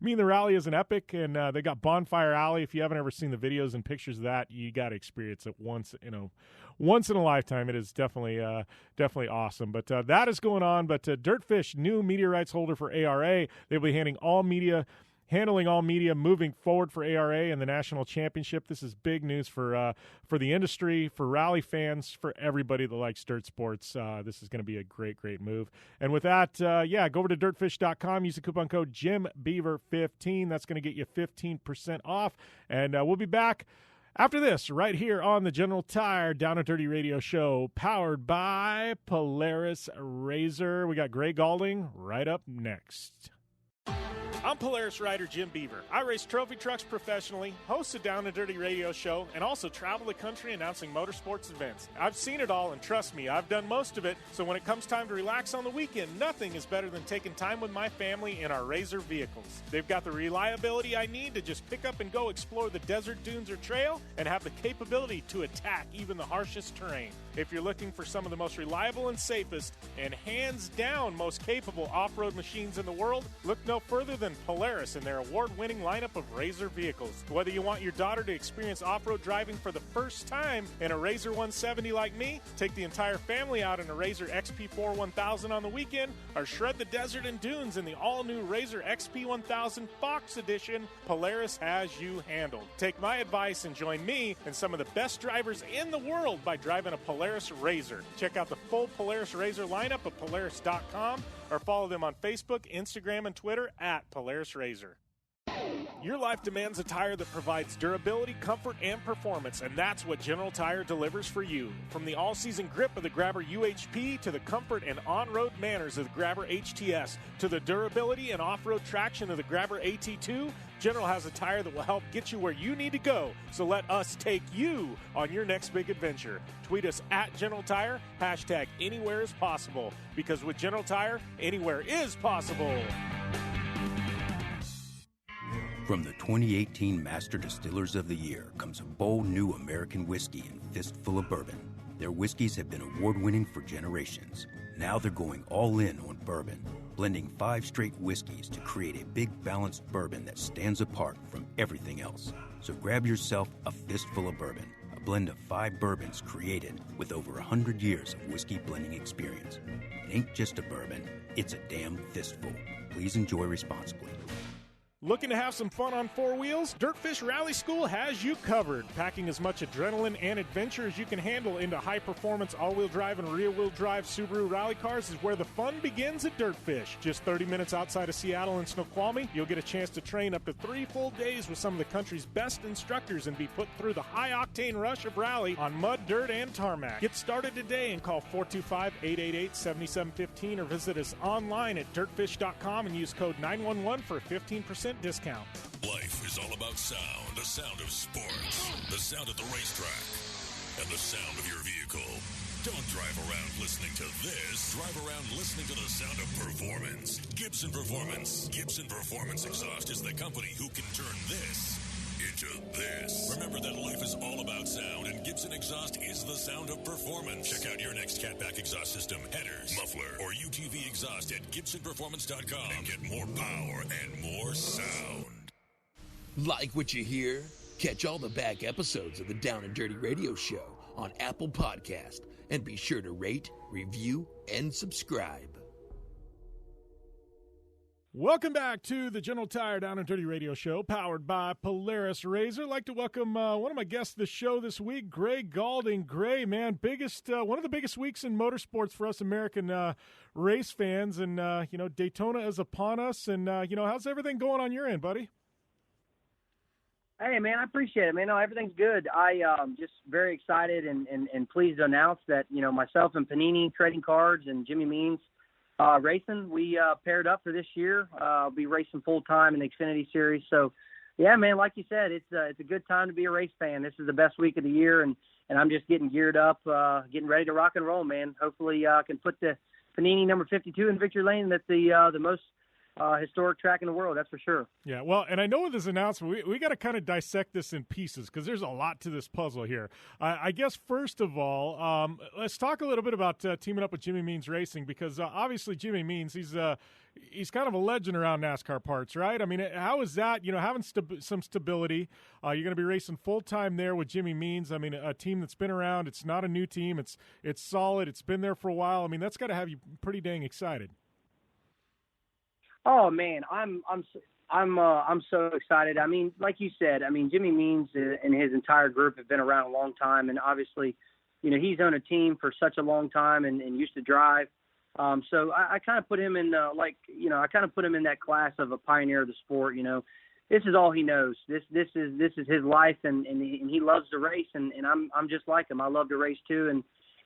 mean the rally isn't epic. And they got Bonfire Alley. If you haven't ever seen the videos and pictures of that, you got to experience it once in a lifetime. It is definitely awesome. But that is going on. But Dirtfish, new media rights holder for ARA, they'll be handling all media moving forward for ARA and the national championship. This is big news for the industry, for rally fans, for everybody that likes dirt sports. This is going to be a great move. And with that, go over to dirtfish.com. Use the coupon code JIMBEAVER15. That's going to get you 15% off. And we'll be back after this, right here on the General Tire Down and Dirty Radio Show, powered by Polaris RZR. We got Gray Gaulding right up next. I'm Polaris rider Jim Beaver. I race trophy trucks professionally, host a Down and Dirty radio show, and also travel the country announcing motorsports events. I've seen it all, and trust me, I've done most of it, so when it comes time to relax on the weekend, nothing is better than taking time with my family in our RZR vehicles. They've got the reliability I need to just pick up and go explore the desert, dunes, or trail, and have the capability to attack even the harshest terrain. If you're looking for some of the most reliable and safest, and hands down most capable off-road machines in the world, look no further than Polaris and their award-winning lineup of RZR vehicles. Whether you want your daughter to experience off-road driving for the first time in a RZR 170 like me, take the entire family out in a RZR XP4 1000 on the weekend, or shred the desert and dunes in the all-new RZR XP 1000 Fox Edition, Polaris has you handled. Take my advice and join me and some of the best drivers in the world by driving a Polaris RZR. Check out the full Polaris RZR lineup at Polaris.com or follow them on Facebook, Instagram, and Twitter at Polaris RZR. Your life demands a tire that provides durability, comfort, and performance, and that's what General Tire delivers for you. From the all-season grip of the Grabber UHP to the comfort and on-road manners of the Grabber HTS to the durability and off-road traction of the Grabber AT2, General has a tire that will help get you where you need to go. So let us take you on your next big adventure. Tweet us at General Tire, hashtag anywhere is possible, because with General Tire, anywhere is possible. From the 2018 Master Distillers of the Year comes a bold new American whiskey and fistful of bourbon. Their whiskeys have been award-winning for generations. Now they're going all in on bourbon, blending 5 straight whiskeys to create a big balanced bourbon that stands apart from everything else. So grab yourself a fistful of bourbon, a blend of 5 bourbons created with over 100 years of whiskey blending experience. It ain't just a bourbon, it's a damn fistful. Please enjoy responsibly. Looking to have some fun on 4 wheels? Dirtfish Rally School has you covered. Packing as much adrenaline and adventure as you can handle into high-performance all-wheel drive and rear-wheel drive Subaru rally cars is where the fun begins at Dirtfish. Just 30 minutes outside of Seattle in Snoqualmie, you'll get a chance to train up to 3 full days with some of the country's best instructors and be put through the high-octane rush of rally on mud, dirt, and tarmac. Get started today and call 425-888-7715 or visit us online at dirtfish.com and use code 911 for a 15% discount. Life is all about sound, the sound of sports, the sound at the racetrack, and the sound of your vehicle. Don't drive around listening to this. Drive around listening to the sound of performance. Gibson Performance. Gibson Performance Exhaust is the company who can turn this into this. Remember that life is all about sound, and Gibson Exhaust is the sound of performance. Check out your next catback exhaust system, headers, muffler, or UTV exhaust at GibsonPerformance.com and get more power and more sound. Like what you hear? Catch all the back episodes of the Down and Dirty Radio Show on Apple Podcast, and be sure to rate, review, and subscribe. Welcome back to the General Tire Down and Dirty Radio Show, powered by Polaris RZR. I'd like to welcome one of my guests to the show this week, Gray Gaulding. Gray, man, one of the biggest weeks in motorsports for us American race fans, and Daytona is upon us. And how's everything going on your end, buddy? Hey, man, I appreciate it, man. No, everything's good. I just very excited and pleased to announce that myself and Panini Trading Cards and Jimmy Means Racing, we paired up for this year. I'll be racing full time in the Xfinity Series. So, yeah, man, like you said, it's a good time to be a race fan. This is the best week of the year, and I'm just getting geared up, getting ready to rock and roll, man. Hopefully, I can put the Panini number 52 in victory lane. That's the most historic track in the world, that's for sure. Yeah, well, and I know with this announcement, we got to kind of dissect this in pieces because there's a lot to this puzzle here. I guess, first of all, let's talk a little bit about teaming up with Jimmy Means Racing because obviously Jimmy Means, he's kind of a legend around NASCAR parts, right? I mean, how is that, having some stability? You're going to be racing full-time there with Jimmy Means. I mean, a team that's been around. It's not a new team. It's solid. It's been there for a while. I mean, that's got to have you pretty dang excited. Oh man, I'm so excited. I mean, like you said, I mean, Jimmy Means and his entire group have been around a long time, and obviously, he's owned a team for such a long time and used to drive. So I kind of put him in I kind of put him in that class of a pioneer of the sport. This is all he knows. This is his life, and he loves to race, and I'm just like him. I love to race too,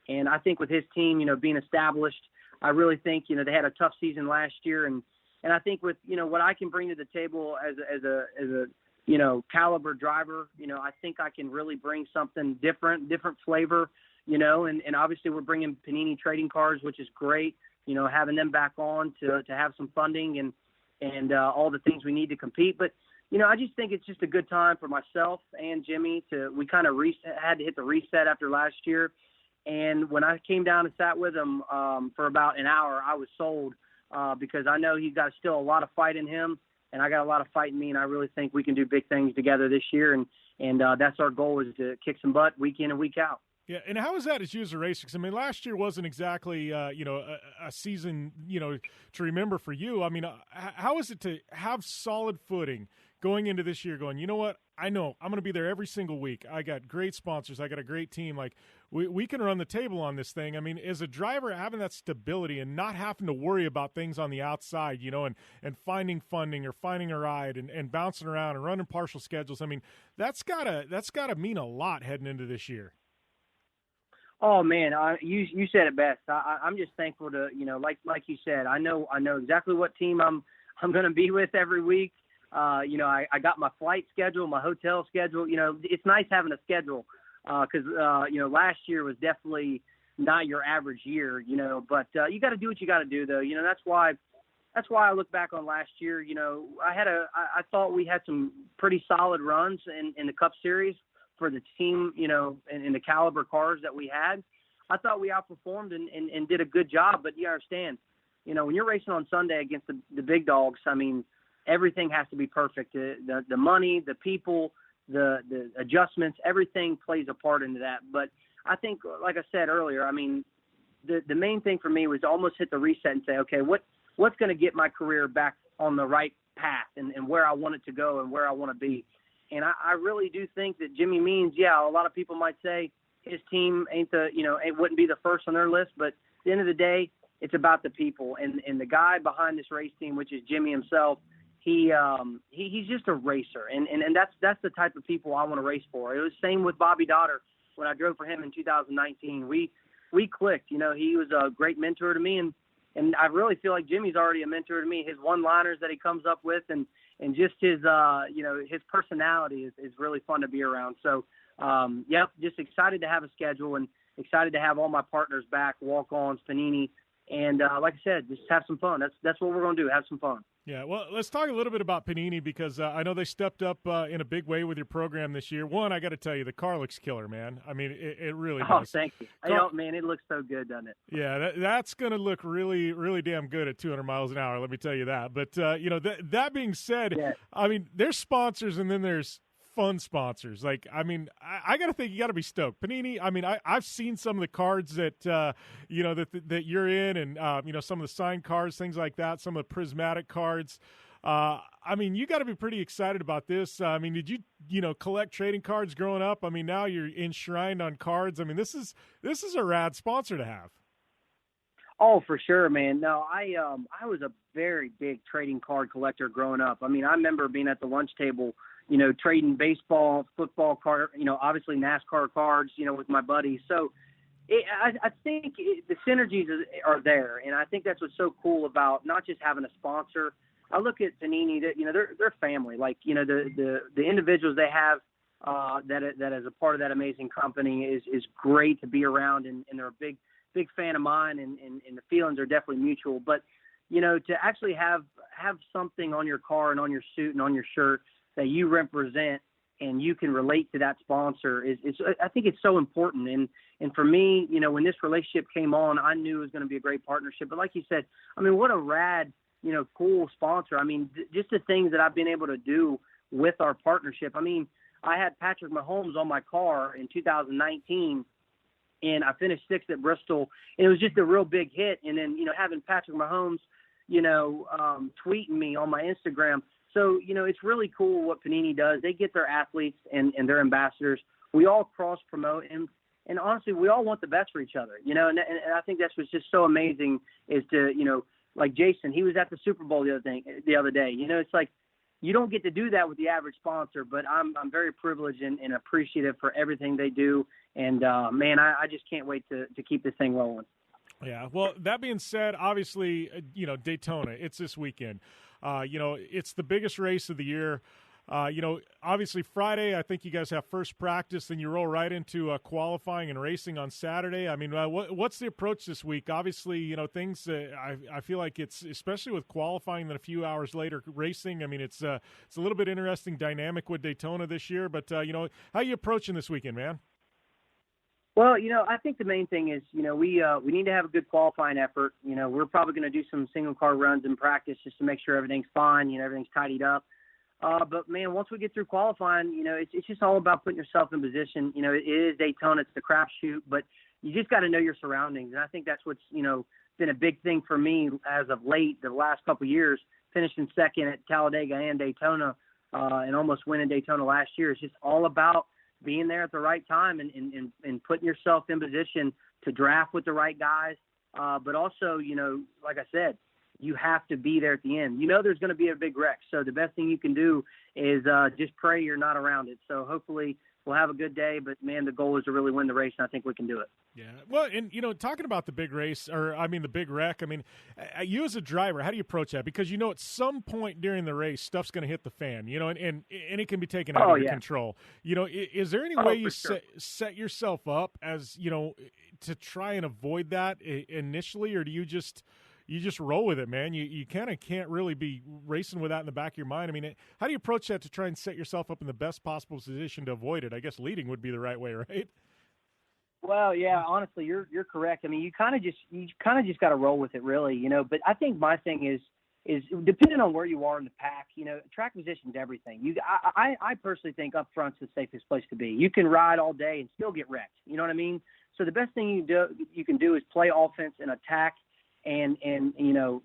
and I think with his team, being established, I really think they had a tough season last year, and I think with what I can bring to the table as a caliber driver, I think I can really bring something different flavor. And obviously we're bringing Panini trading cards, which is great, having them back on to have some funding and all the things we need to compete. But, I just think it's just a good time for myself and Jimmy we kind of had to hit the reset after last year. And when I came down and sat with him for about an hour, I was sold because I know he's got still a lot of fight in him and I got a lot of fight in me. And I really think we can do big things together this year. And that's our goal, is to kick some butt week in and week out. Yeah, and how is that as you as a racer? Because, I mean, last year wasn't exactly, a season, to remember for you. I mean, how is it to have solid footing going into this year going, you know what, I know I'm going to be there every single week. I got great sponsors. I got a great team. Like, we can run the table on this thing. I mean, as a driver, having that stability and not having to worry about things on the outside, and finding funding or finding a ride and bouncing around and running partial schedules. I mean, that's gotta mean a lot heading into this year. Oh man, you said it best. I'm just thankful to, like you said, I know exactly what team I'm going to be with every week. I got my flight schedule, my hotel schedule. It's nice having a schedule because last year was definitely not your average year. But you got to do what you got to do though. That's why I look back on last year. I thought we had some pretty solid runs in the Cup Series for the team, and the caliber cars that we had. I thought we outperformed and did a good job, but you understand, when you're racing on Sunday against the big dogs, I mean, everything has to be perfect. The money, the people, the adjustments, everything plays a part into that. But I think, like I said earlier, I mean, the main thing for me was to almost hit the reset and say, okay, what's going to get my career back on the right path and where I want it to go and where I want to be. And I really do think that Jimmy Means, a lot of people might say his team it wouldn't be the first on their list, but at the end of the day, it's about the people and the guy behind this race team, which is Jimmy himself. He's just a racer, and that's the type of people I want to race for. It was the same with Bobby Dotter when I drove for him in 2019. We clicked. He was a great mentor to me, and I really feel like Jimmy's already a mentor to me. His one-liners that he comes up with and just his his personality is really fun to be around. So just excited to have a schedule and excited to have all my partners back, walk-ons, Panini, and like I said, just have some fun. That's what we're going to do. Have some fun. Yeah, well, let's talk a little bit about Panini because I know they stepped up in a big way with your program this year. One, I got to tell you, the car looks killer, man. I mean, it really does. Oh, thank you. Man, it looks so good, doesn't it? Yeah, that's going to look really, really damn good at 200 miles an hour, let me tell you that. But, that being said, yeah. I mean, there's sponsors and then there's fun sponsors. Like, I mean, I got to think you got to be stoked. Panini, I mean, I've seen some of the cards that, that you're in and, some of the signed cards, things like that, some of the prismatic cards. I mean, you got to be pretty excited about this. I mean, did you, collect trading cards growing up? I mean, now you're enshrined on cards. I mean, this is a rad sponsor to have. Oh, for sure, man. No, I was a very big trading card collector growing up. I mean, I remember being at the lunch table, trading baseball, football card, obviously NASCAR cards, with my buddies. So I think the synergies are there. And I think that's what's so cool about not just having a sponsor. I look at Panini, they're family. Like, the individuals they have that is a part of that amazing company is great to be around. And they're a big fan of mine. And the feelings are definitely mutual. But, to actually have something on your car and on your suit and on your shirt that you represent and you can relate to that sponsor I think it's so important. And for me, when this relationship came on, I knew it was going to be a great partnership. But like you said, I mean, what a rad, cool sponsor. I mean, just the things that I've been able to do with our partnership. I mean, I had Patrick Mahomes on my car in 2019, and I finished 6th at Bristol, and it was just a real big hit. And then, having Patrick Mahomes, tweeting me on my Instagram. So, it's really cool what Panini does. They get their athletes and their ambassadors. We all cross-promote, and honestly, we all want the best for each other, and I think that's what's just so amazing is to, like Jason, he was at the Super Bowl the other day. It's like you don't get to do that with the average sponsor, but I'm very privileged and appreciative for everything they do. And, man, I just can't wait to keep this thing rolling. Yeah, well, that being said, obviously, Daytona, it's this weekend. It's the biggest race of the year. Obviously Friday, I think you guys have first practice, then you roll right into qualifying and racing on Saturday. I mean, what's the approach this week? Obviously, things, I feel like it's, especially with qualifying, then a few hours later racing. I mean, it's a little bit interesting dynamic with Daytona this year, but, how are you approaching this weekend, man? Well, I think the main thing is, we need to have a good qualifying effort. We're probably going to do some single car runs in practice just to make sure everything's fine, everything's tidied up. But man, once we get through qualifying, it's just all about putting yourself in position. It is Daytona, it's the crapshoot, but you just got to know your surroundings. And I think that's what's, been a big thing for me as of late, the last couple of years, finishing second at Talladega and Daytona, and almost winning Daytona last year. It's just all about being there at the right time and putting yourself in position to draft with the right guys. But also, like I said, you have to be there at the end. There's going to be a big wreck. So the best thing you can do is just pray you're not around it. So hopefully we'll have a good day. But, man, the goal is to really win the race, and I think we can do it. Yeah. Well, and, talking about the big race, the big wreck, you as a driver, how do you approach that? Because, at some point during the race, stuff's going to hit the fan, and it can be taken out of your control. Is there any way you set yourself up as, to try and avoid that initially, or do you just roll with it, man? You kind of can't really be racing with that in the back of your mind. How do you approach that to try and set yourself up in the best possible position to avoid it? I guess leading would be the right way, right? Well, yeah, honestly, you're correct. You kind of just got to roll with it, really, But I think my thing is depending on where you are in the pack, track position's everything. I personally think up front's the safest place to be. You can ride all day and still get wrecked. You know what I mean? So the best thing you can do is play offense and attack. And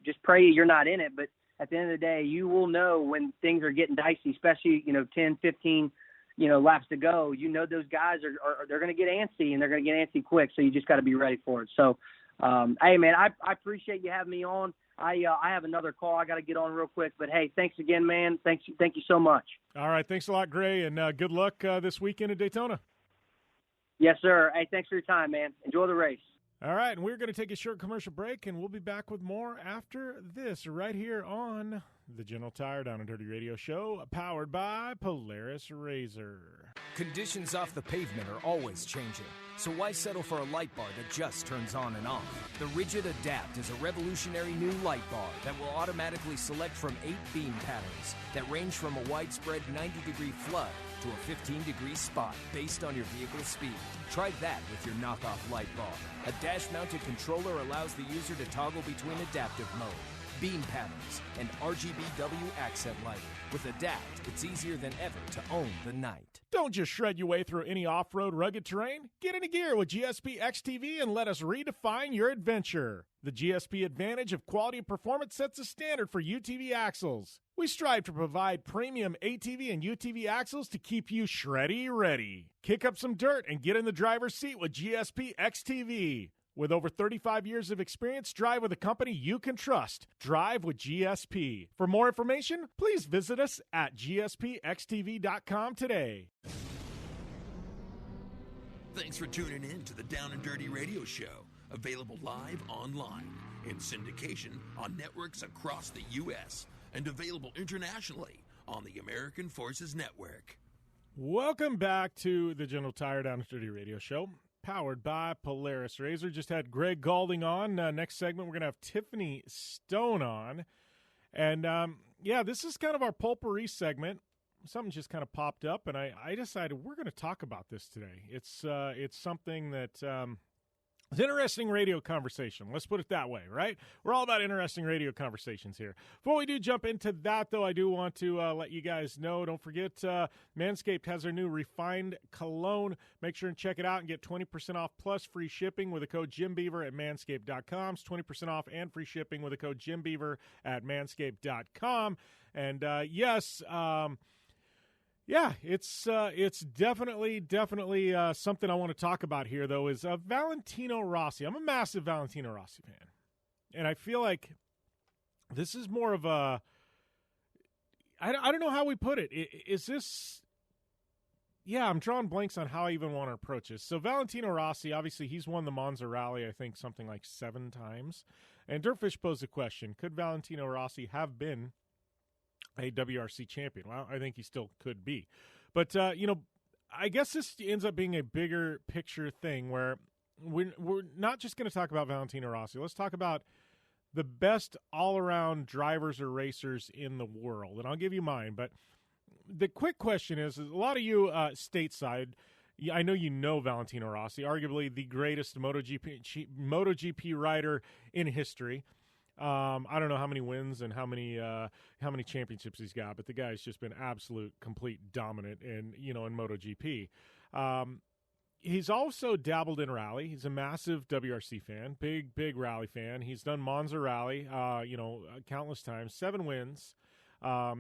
just pray you're not in it. But at the end of the day, you will know when things are getting dicey, especially, 10, 15, laps to go. Those guys they're going to get antsy, and they're going to get antsy quick. So you just got to be ready for it. So, hey, man, I appreciate you having me on. I have another call I got to get on real quick. But, hey, thanks again, man. Thank you so much. All right. Thanks a lot, Gray, and good luck this weekend at Daytona. Yes, sir. Hey, thanks for your time, man. Enjoy the race. All right, and we're going to take a short commercial break, and we'll be back with more after this right here on the General Tire Down and Dirty Radio Show, powered by Polaris RZR. Conditions off the pavement are always changing, so why settle for a light bar that just turns on and off? The Rigid Adapt is a revolutionary new light bar that will automatically select from 8 beam patterns that range from a widespread 90-degree flood to a 15-degree spot based on your vehicle's speed. Try that with your knockoff light bar. A dash-mounted controller allows the user to toggle between adaptive mode, beam patterns, and RGBW accent lighting. With Adapt, it's easier than ever to own the night. Don't just shred your way through any off-road rugged terrain. Get into gear with GSP XTV and let us redefine your adventure. The GSP advantage of quality and performance sets a standard for UTV axles. We strive to provide premium ATV and UTV axles to keep you shreddy ready. Kick up some dirt and get in the driver's seat with GSP XTV. With over 35 years of experience, drive with a company you can trust. Drive with GSP. For more information, please visit us at gspxtv.com today. Thanks for tuning in to the Down and Dirty Radio Show, available live online, in syndication on networks across the U.S., and available internationally on the American Forces Network. Welcome back to the General Tire Down and Dirty Radio Show. powered by Polaris RZR. Just had Greg Gaulding on. Next segment, we're going to have Tiffany Stone on. And, this is kind of our potpourri segment. Something just kind of popped up, and I decided we're going to talk about this today. It's something that it's interesting radio conversation. Let's put it that way, right? We're all about interesting radio conversations here. Before we do jump into that, though, I do want to let you guys know, don't forget, Manscaped has their new Refined Cologne. Make sure and check it out and get 20% off plus free shipping with the code JIMBEAVER at manscaped.com. It's 20% off and free shipping with the code JIMBEAVER at manscaped.com. And, it's definitely something I want to talk about here, though, is Valentino Rossi. I'm a massive Valentino Rossi fan, and I feel like this is more of a I don't know how we put it. Is this – yeah, I'm drawing blanks on how I even want to approach this. So Valentino Rossi, obviously, he's won the Monza Rally, I think, something like 7 times. And Dirtfish posed a question, could Valentino Rossi have been – a WRC champion? Well, I think he still could be. But, I guess this ends up being a bigger picture thing where we're not just going to talk about Valentino Rossi. Let's talk about the best all-around drivers or racers in the world. And I'll give you mine. But the quick question is a lot of you stateside, I know you know Valentino Rossi, arguably the greatest MotoGP rider in history. I don't know how many wins and how many championships he's got, but the guy's just been absolute, complete dominant in MotoGP. He's also dabbled in rally. He's a massive WRC fan, big rally fan. He's done Monza Rally, countless times, 7 wins.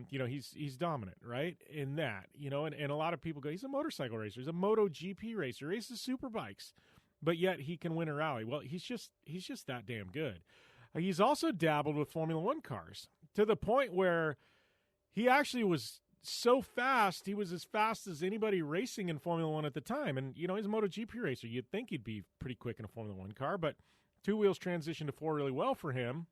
He's dominant, right? In that, and a lot of people go, he's a motorcycle racer. He's a MotoGP racer, races super bikes, but yet he can win a rally. Well, he's just that damn good. He's also dabbled with Formula One cars to the point where he actually was so fast. He was as fast as anybody racing in Formula One at the time. And, he's a MotoGP racer. You'd think he'd be pretty quick in a Formula One car, but 2 wheels transitioned to 4 really well for him.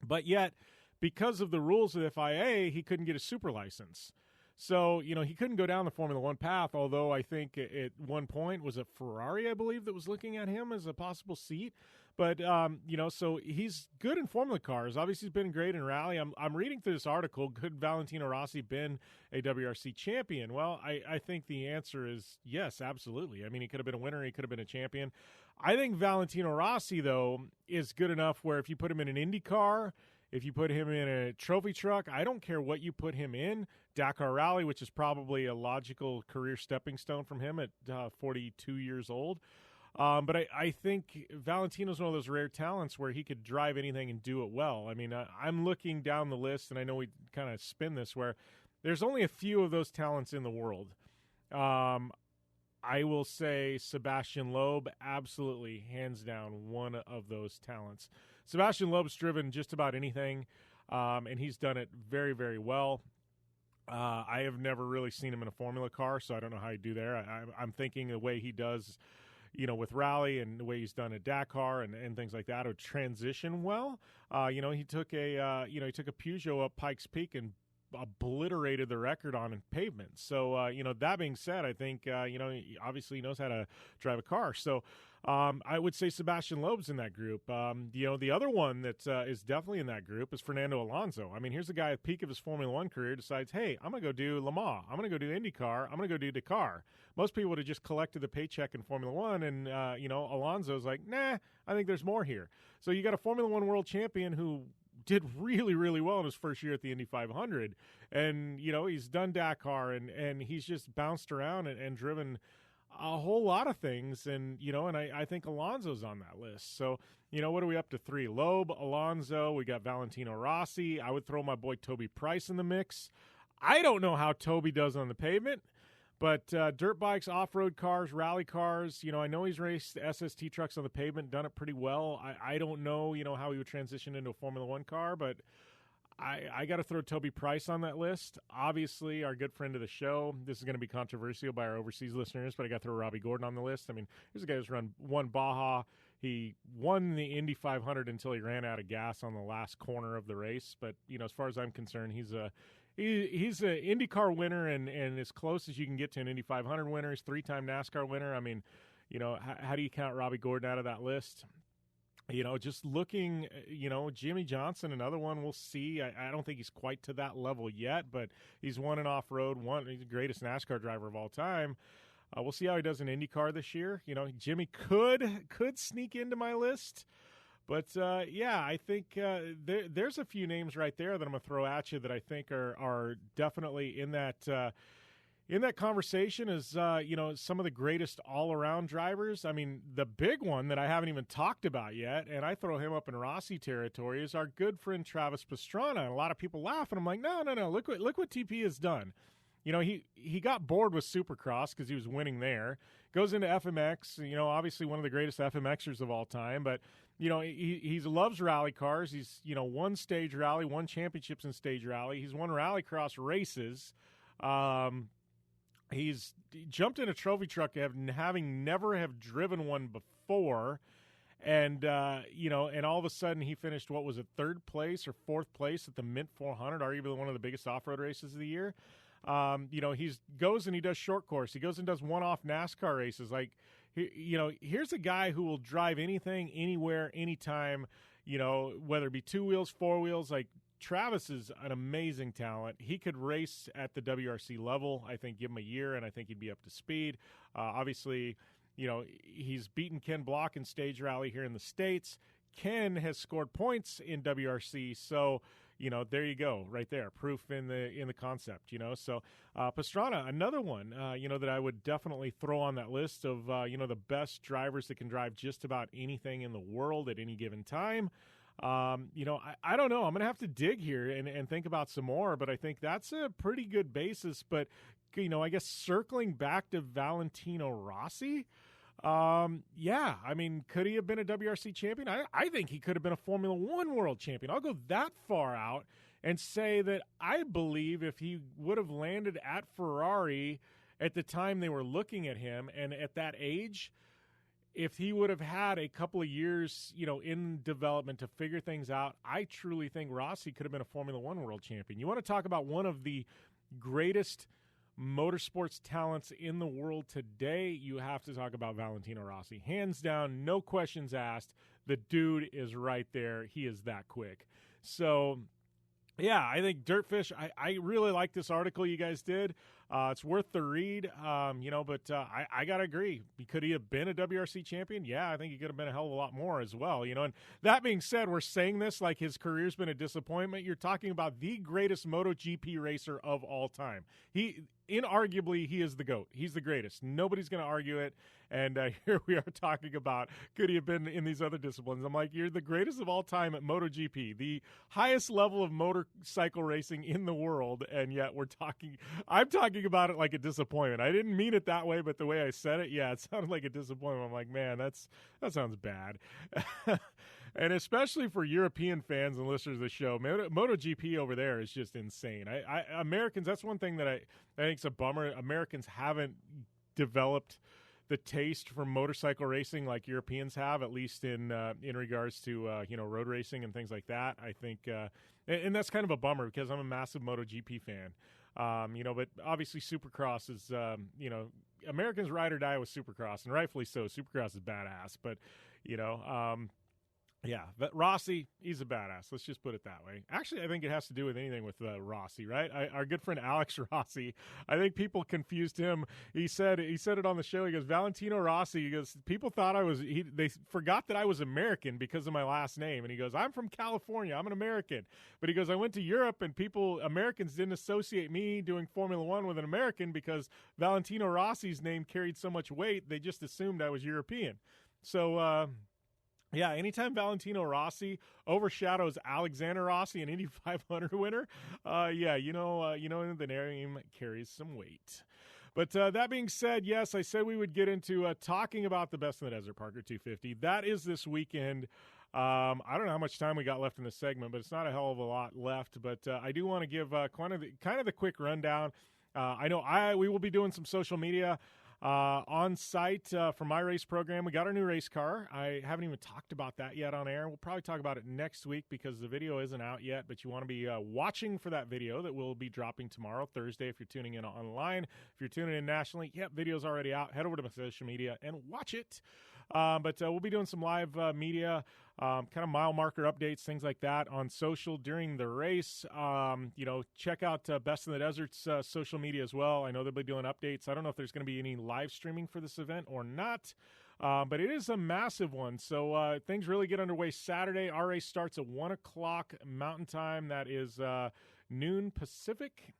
But yet, because of the rules of the FIA, he couldn't get a super license. So, he couldn't go down the Formula One path, although I think at one point was it Ferrari, I believe, that was looking at him as a possible seat. But, so he's good in Formula cars. Obviously, he's been great in rally. I'm reading through this article. Could Valentino Rossi been a WRC champion? Well, I think the answer is yes, absolutely. I mean, he could have been a winner. He could have been a champion. I think Valentino Rossi, though, is good enough where if you put him in an Indy car, if you put him in a trophy truck, I don't care what you put him in. Dakar Rally, which is probably a logical career stepping stone from him at 42 years old. But I think Valentino's one of those rare talents where he could drive anything and do it well. I mean, I'm looking down the list, and I know we kind of spin this, where there's only a few of those talents in the world. I will say Sebastian Loeb, absolutely, hands down, one of those talents. Sebastian Loeb's driven just about anything, and he's done it very, very well. I have never really seen him in a Formula car, so I don't know how he'd do there. I'm thinking the way he does, with rally and the way he's done at Dakar and things like that, would transition well. He took a Peugeot up Pikes Peak and obliterated the record on pavement. So, that being said, I think, he obviously knows how to drive a car. So, I would say Sebastian Loeb's in that group. The other one that is definitely in that group is Fernando Alonso. I mean, here's a guy at the peak of his Formula One career decides, hey, I'm going to go do Le Mans. I'm going to go do IndyCar. I'm going to go do Dakar. Most people would have just collected the paycheck in Formula One, and, Alonso's like, nah, I think there's more here. So you got a Formula One world champion who did really, really well in his first year at the Indy 500. And, he's done Dakar, and he's just bounced around and driven a whole lot of things. And, and I think Alonso's on that list. So, what are we up to 3? Loeb, Alonso, we got Valentino Rossi. I would throw my boy Toby Price in the mix. I don't know how Toby does on the pavement, but dirt bikes, off-road cars, rally cars, I know he's raced SST trucks on the pavement, done it pretty well. I don't know, how he would transition into a Formula One car, but I got to throw Toby Price on that list. Obviously, our good friend of the show. This is going to be controversial by our overseas listeners, but I got to throw Robbie Gordon on the list. I mean, here's a guy who's won Baja. He won the Indy 500 until he ran out of gas on the last corner of the race. But, as far as I'm concerned, he's an IndyCar winner and as close as you can get to an Indy 500 winner. He's 3-time NASCAR winner. I mean, how do you count Robbie Gordon out of that list? Just looking, Jimmy Johnson, another one we'll see. I don't think he's quite to that level yet, but he's won an off-road, he's the greatest NASCAR driver of all time. We'll see how he does in IndyCar this year. Jimmy could sneak into my list. But, I think there's a few names right there that I'm going to throw at you that I think are definitely in that conversation as, some of the greatest all-around drivers. I mean, the big one that I haven't even talked about yet, and I throw him up in Rossi territory, is our good friend Travis Pastrana. And a lot of people laugh, and I'm like, no, look what TP has done. He got bored with Supercross because he was winning there. Goes into FMX, obviously one of the greatest FMXers of all time. But, he loves rally cars. He's, won stage rally, won championships in stage rally. He's won rallycross races. He's jumped in a trophy truck having never have driven one before. And, and all of a sudden he finished, what was it, third place or fourth place at the Mint 400, arguably one of the biggest off-road races of the year. He goes and he does short course. He goes and does one-off NASCAR races. Like, here's a guy who will drive anything, anywhere, anytime, whether it be two wheels, four wheels. Like, Travis is an amazing talent. He could race at the WRC level. I think give him a year, and I think he'd be up to speed. Obviously, he's beaten Ken Block in stage rally here in the States. Ken has scored points in WRC, so there you go, right there, proof in the concept. So Pastrana, another one, that I would definitely throw on that list of the best drivers that can drive just about anything in the world at any given time. I don't know. I'm going to have to dig here and think about some more, but I think that's a pretty good basis. But, I guess circling back to Valentino Rossi, I mean, could he have been a WRC champion? I think he could have been a Formula One world champion. I'll go that far out and say that I believe if he would have landed at Ferrari at the time they were looking at him and at that age, if he would have had a couple of years, in development to figure things out, I truly think Rossi could have been a Formula One world champion. You want to talk about one of the greatest motorsports talents in the world today, you have to talk about Valentino Rossi. Hands down, no questions asked. The dude is right there. He is that quick. So, yeah, I think Dirtfish, I really like this article you guys did. It's worth the read, but I got to agree. Could he have been a WRC champion? Yeah, I think he could have been a hell of a lot more as well. And that being said, we're saying this like his career's been a disappointment. You're talking about the greatest MotoGP racer of all time. Inarguably, he is the GOAT. He's the greatest. Nobody's going to argue it. And here we are talking about, could he have been in these other disciplines? I'm like, you're the greatest of all time at MotoGP, the highest level of motorcycle racing in the world, and yet I'm talking about it like a disappointment. I didn't mean it that way, but the way I said it, yeah, it sounded like a disappointment. I'm like, man, that sounds bad. And especially for European fans and listeners of the show, MotoGP over there is just insane. Americans, that's one thing that I think is a bummer. Americans haven't developed the taste for motorcycle racing like Europeans have, at least in regards to road racing and things like that. I think, and that's kind of a bummer because I'm a massive MotoGP fan. But obviously Supercross is, Americans ride or die with Supercross, and rightfully so. Supercross is badass, but yeah, but Rossi, he's a badass. Let's just put it that way. Actually, I think it has to do with anything with Rossi, right? Our good friend Alex Rossi, I think people confused him. He said it on the show. He goes, Valentino Rossi. He goes, people thought they forgot that I was American because of my last name. And he goes, I'm from California. I'm an American. But he goes, I went to Europe and Americans didn't associate me doing Formula One with an American because Valentino Rossi's name carried so much weight. They just assumed I was European. So, yeah, anytime Valentino Rossi overshadows Alexander Rossi, an Indy 500 winner, the name carries some weight. But that being said, yes, I said we would get into talking about the Best in the Desert Parker 250. That is this weekend. I don't know how much time we got left in this segment, but it's not a hell of a lot left. But I do want to give kind of the quick rundown. I know we will be doing some social media. on site for my race program. We got our new race car. I haven't even talked about that yet on air. We'll probably talk about it next week because the video isn't out yet, but you want to be watching for that video that will be dropping tomorrow, Thursday, if you're tuning in online. If you're tuning in nationally, video's already out. Head over to my social media and watch it. But we'll be doing some live media, kind of mile marker updates, things like that on social during the race. Check out Best in the Desert's social media as well. I know they'll be doing updates. I don't know if there's going to be any live streaming for this event or not, but it is a massive one. So things really get underway Saturday. Our race starts at 1 o'clock Mountain Time. That is noon Pacific.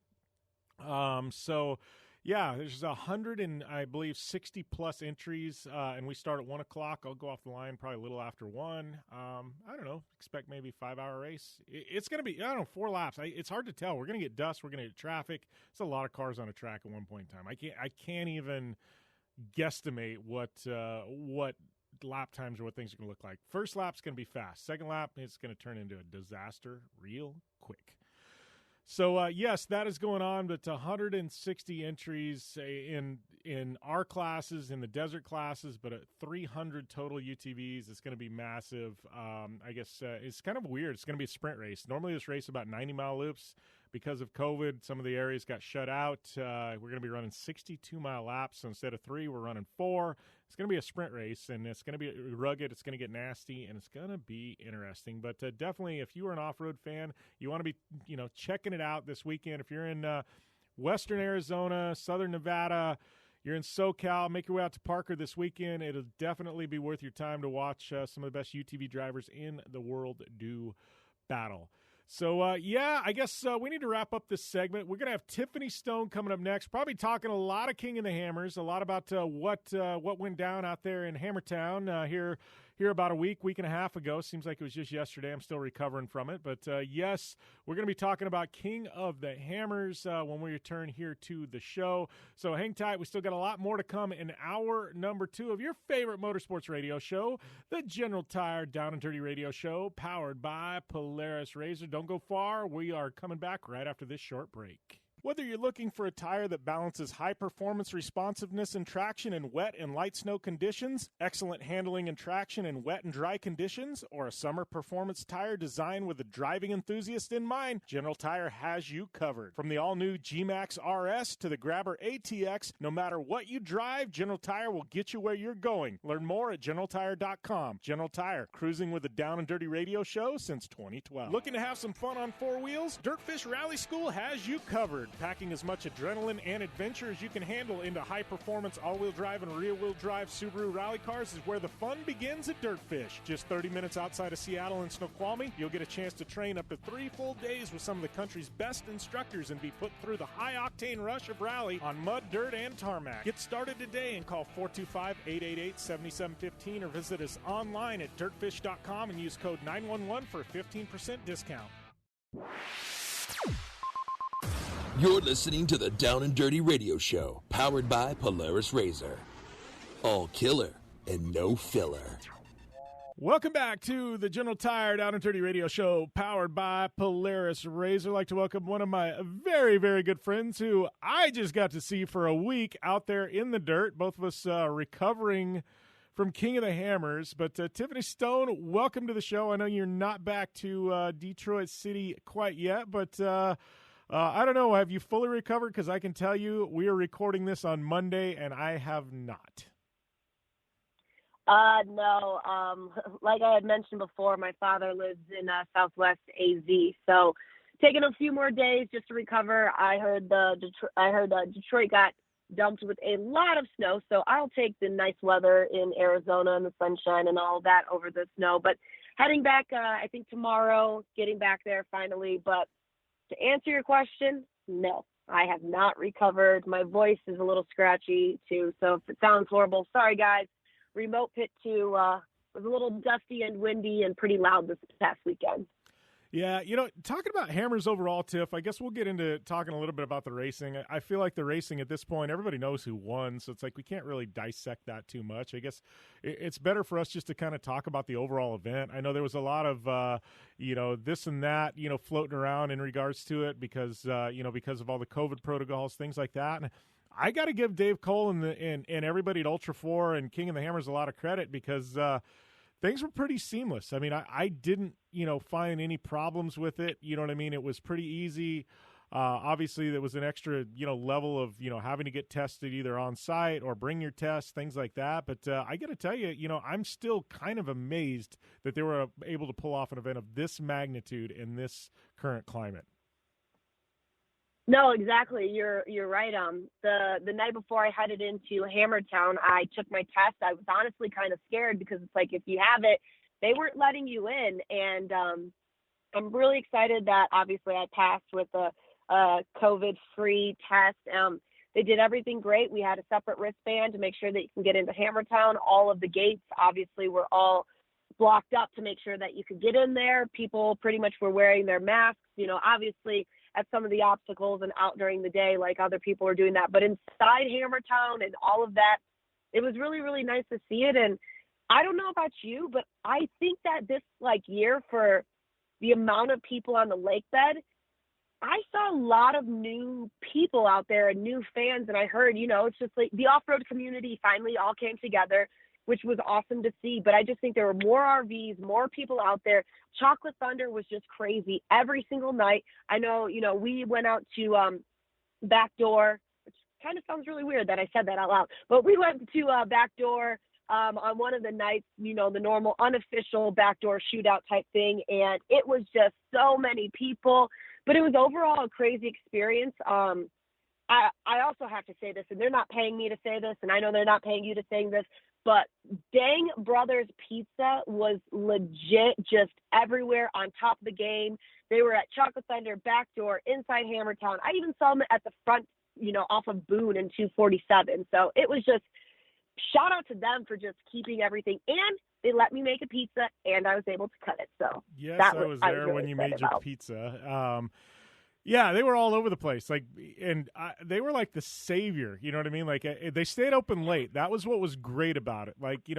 There's 100 and I believe 60 plus entries, and we start at 1 o'clock. I'll go off the line probably a little after 1. I don't know. Expect maybe 5-hour race. It's going to be 4 laps. It's hard to tell. We're going to get dust. We're going to get traffic. It's a lot of cars on a track at one point in time. I can't even guesstimate what lap times or what things are going to look like. First lap's going to be fast. Second lap, it's going to turn into a disaster real quick. So, yes, that is going on, but 160 entries in our classes, in the desert classes, but at 300 total UTVs. It's going to be massive. I guess it's kind of weird. It's going to be a sprint race. Normally this race is about 90-mile loops. Because of COVID, some of the areas got shut out. We're going to be running 62-mile laps. So instead of 3, we're running 4. It's going to be a sprint race, and it's going to be rugged. It's going to get nasty, and it's going to be interesting. But definitely, if you are an off-road fan, you want to be, checking it out this weekend. If you're in western Arizona, southern Nevada, you're in SoCal, make your way out to Parker this weekend. It'll definitely be worth your time to watch some of the best UTV drivers in the world do battle. So, I guess we need to wrap up this segment. We're going to have Tiffany Stone coming up next, probably talking a lot of King of the Hammers, a lot about what went down out there in Hammertown here about a week and a half ago. Seems like it was just yesterday. I'm still recovering from it. But, yes, we're going to be talking about King of the Hammers when we return here to the show. So hang tight. We still got a lot more to come in hour number 2 of your favorite motorsports radio show, the General Tire Down and Dirty Radio Show, powered by Polaris RZR. Don't go far. We are coming back right after this short break. Whether you're looking for a tire that balances high performance, responsiveness, and traction in wet and light snow conditions, excellent handling and traction in wet and dry conditions, or a summer performance tire designed with the driving enthusiast in mind, General Tire has you covered. From the all-new G-Max RS to the Grabber ATX, no matter what you drive, General Tire will get you where you're going. Learn more at GeneralTire.com. General Tire, cruising with the Down and Dirty Radio Show since 2012. Looking to have some fun on 4 wheels? Dirtfish Rally School has you covered. Packing as much adrenaline and adventure as you can handle into high-performance all-wheel drive and rear-wheel drive Subaru rally cars is where the fun begins at Dirtfish. Just 30 minutes outside of Seattle in Snoqualmie, you'll get a chance to train up to 3 full days with some of the country's best instructors and be put through the high-octane rush of rally on mud, dirt, and tarmac. Get started today and call 425-888-7715 or visit us online at dirtfish.com and use code 911 for a 15% discount. You're listening to the Down and Dirty Radio Show, powered by Polaris RZR. All killer and no filler. Welcome back to the General Tire Down and Dirty Radio Show, powered by Polaris RZR. I'd like to welcome one of my very, very good friends who I just got to see for a week out there in the dirt, both of us recovering from King of the Hammers. But Tiffany Stone, welcome to the show. I know you're not back to Detroit City quite yet, but I don't know. Have you fully recovered? Because I can tell you we are recording this on Monday, and I have not. No. Like I had mentioned before, my father lives in Southwest AZ, so taking a few more days just to recover. I heard Detroit got dumped with a lot of snow, so I'll take the nice weather in Arizona and the sunshine and all that over the snow. But heading back, I think tomorrow, getting back there finally. But to answer your question, no, I have not recovered. My voice is a little scratchy too, so if it sounds horrible, sorry guys. Remote pit 2 was a little dusty and windy and pretty loud this past weekend. Yeah, talking about hammers overall, Tiff, I guess we'll get into talking a little bit about the racing. I feel like the racing at this point, everybody knows who won, so it's like we can't really dissect that too much. I guess it's better for us just to kind of talk about the overall event. I know there was a lot of, this and that, floating around in regards to it because of all the COVID protocols, things like that. And I got to give Dave Cole and everybody at Ultra 4 and King of the Hammers a lot of credit because things were pretty seamless. I mean, I didn't, find any problems with it. You know what I mean? It was pretty easy. Obviously, there was an extra, level of, having to get tested either on site or bring your test, things like that. But I got to tell you, I'm still kind of amazed that they were able to pull off an event of this magnitude in this current climate. No, exactly. You're right. The night before I headed into Hammertown, I took my test. I was honestly kind of scared because it's like if you have it, they weren't letting you in, and I'm really excited that obviously I passed with a COVID-free test. They did everything great. We had a separate wristband to make sure that you can get into Hammertown. All of the gates obviously were all blocked up to make sure that you could get in there. People pretty much were wearing their masks, obviously at some of the obstacles and out during the day, like other people were doing that. But inside Hammertown and all of that, it was really, really nice to see it. And I don't know about you, but I think that this year for the amount of people on the lake bed, I saw a lot of new people out there and new fans. And I heard, it's just like the off-road community finally all came together, which was awesome to see. But I just think there were more RVs, more people out there. Chocolate Thunder was just crazy every single night. I know, we went out to Backdoor, which kind of sounds really weird that I said that out loud, but we went to Backdoor on one of the nights, the normal unofficial Backdoor shootout type thing. And it was just so many people, but it was overall a crazy experience. I also have to say this, and they're not paying me to say this, and I know they're not paying you to say this, but Dang Brothers Pizza was legit just everywhere on top of the game. They were at Chocolate Thunder, Backdoor, inside Hammertown. I even saw them at the front, off of Boone and 247. So it was just shout out to them for just keeping everything. And they let me make a pizza, and I was able to cut it. So yes, I was there really when you made your pizza. Yeah, they were all over the place. They were like the savior. You know what I mean? They stayed open late. That was what was great about it.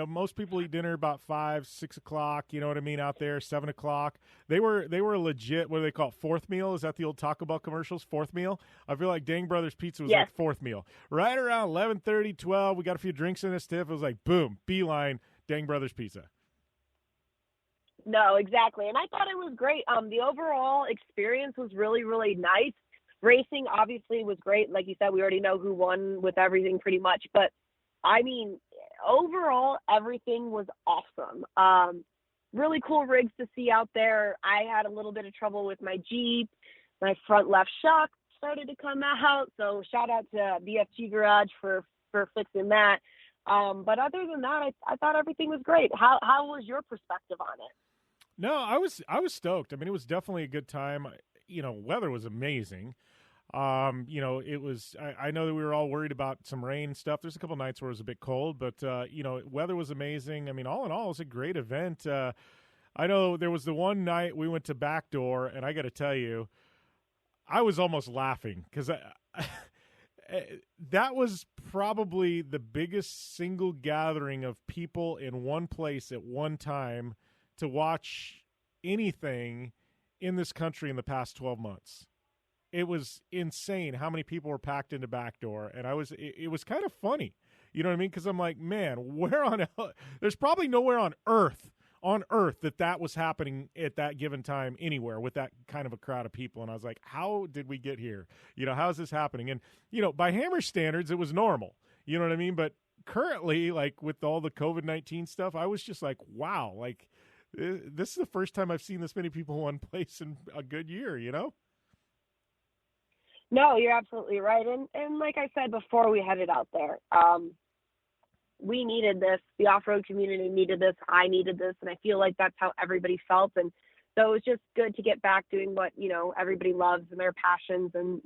Most people eat dinner about 5, 6 o'clock. You know what I mean? Out there, 7 o'clock. They were legit. What do they call it? Fourth meal? Is that the old Taco Bell commercials? Fourth meal? I feel like Dang Brothers Pizza was like fourth meal. Right around 11:30, 12. We got a few drinks in us, Tiff. It was like boom, beeline, Dang Brothers Pizza. No, exactly. And I thought it was great. The overall experience was really, really nice. Racing obviously was great. Like you said, we already know who won with everything pretty much. But, I mean, overall, everything was awesome. Really cool rigs to see out there. I had a little bit of trouble with my Jeep. My front left shock started to come out. So shout out to BFG Garage for fixing that. But other than that, I thought everything was great. How was your perspective on it? No, I was stoked. I mean, it was definitely a good time. Weather was amazing. It was. I know that we were all worried about some rain and stuff. There's a couple nights where it was a bit cold, but weather was amazing. I mean, all in all, it was a great event. I know there was the one night we went to Backdoor, and I got to tell you, I was almost laughing because that was probably the biggest single gathering of people in one place at one time to watch anything in this country in the past 12 months. It was insane how many people were packed into Backdoor, and it was kind of funny. You know what I mean? Because I'm like, man, there's probably nowhere on earth that was happening at that given time anywhere with that kind of a crowd of people. And I was like, how did we get here? How is this happening? And, by Hammer standards, it was normal. You know what I mean? But currently, with all the COVID-19 stuff, I was just like, wow, this is the first time I've seen this many people in one place in a good year, No, you're absolutely right. And like I said before we headed out there, we needed this. The off-road community needed this. I needed this. And I feel like that's how everybody felt. And so it was just good to get back doing what, everybody loves and their passions and,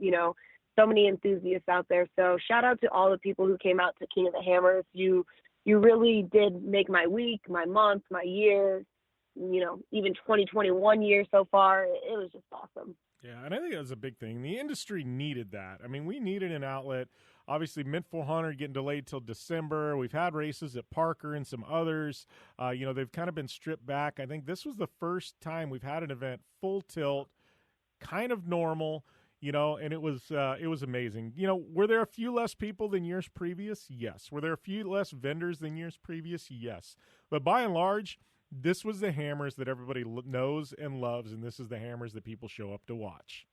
so many enthusiasts out there. So shout out to all the people who came out to King of the Hammers. You really did make my week, my month, my year, even 2021 year so far. It was just awesome. Yeah, and I think that was a big thing. The industry needed that. I mean, we needed an outlet. Obviously, Mint 400 getting delayed till December. We've had races at Parker and some others. They've kind of been stripped back. I think this was the first time we've had an event full tilt, kind of normal. and it was amazing. Were there a few less people than years previous? Yes. Were there a few less vendors than years previous? Yes. But by and large, this was the hammers that everybody knows and loves, and this is the hammers that people show up to watch.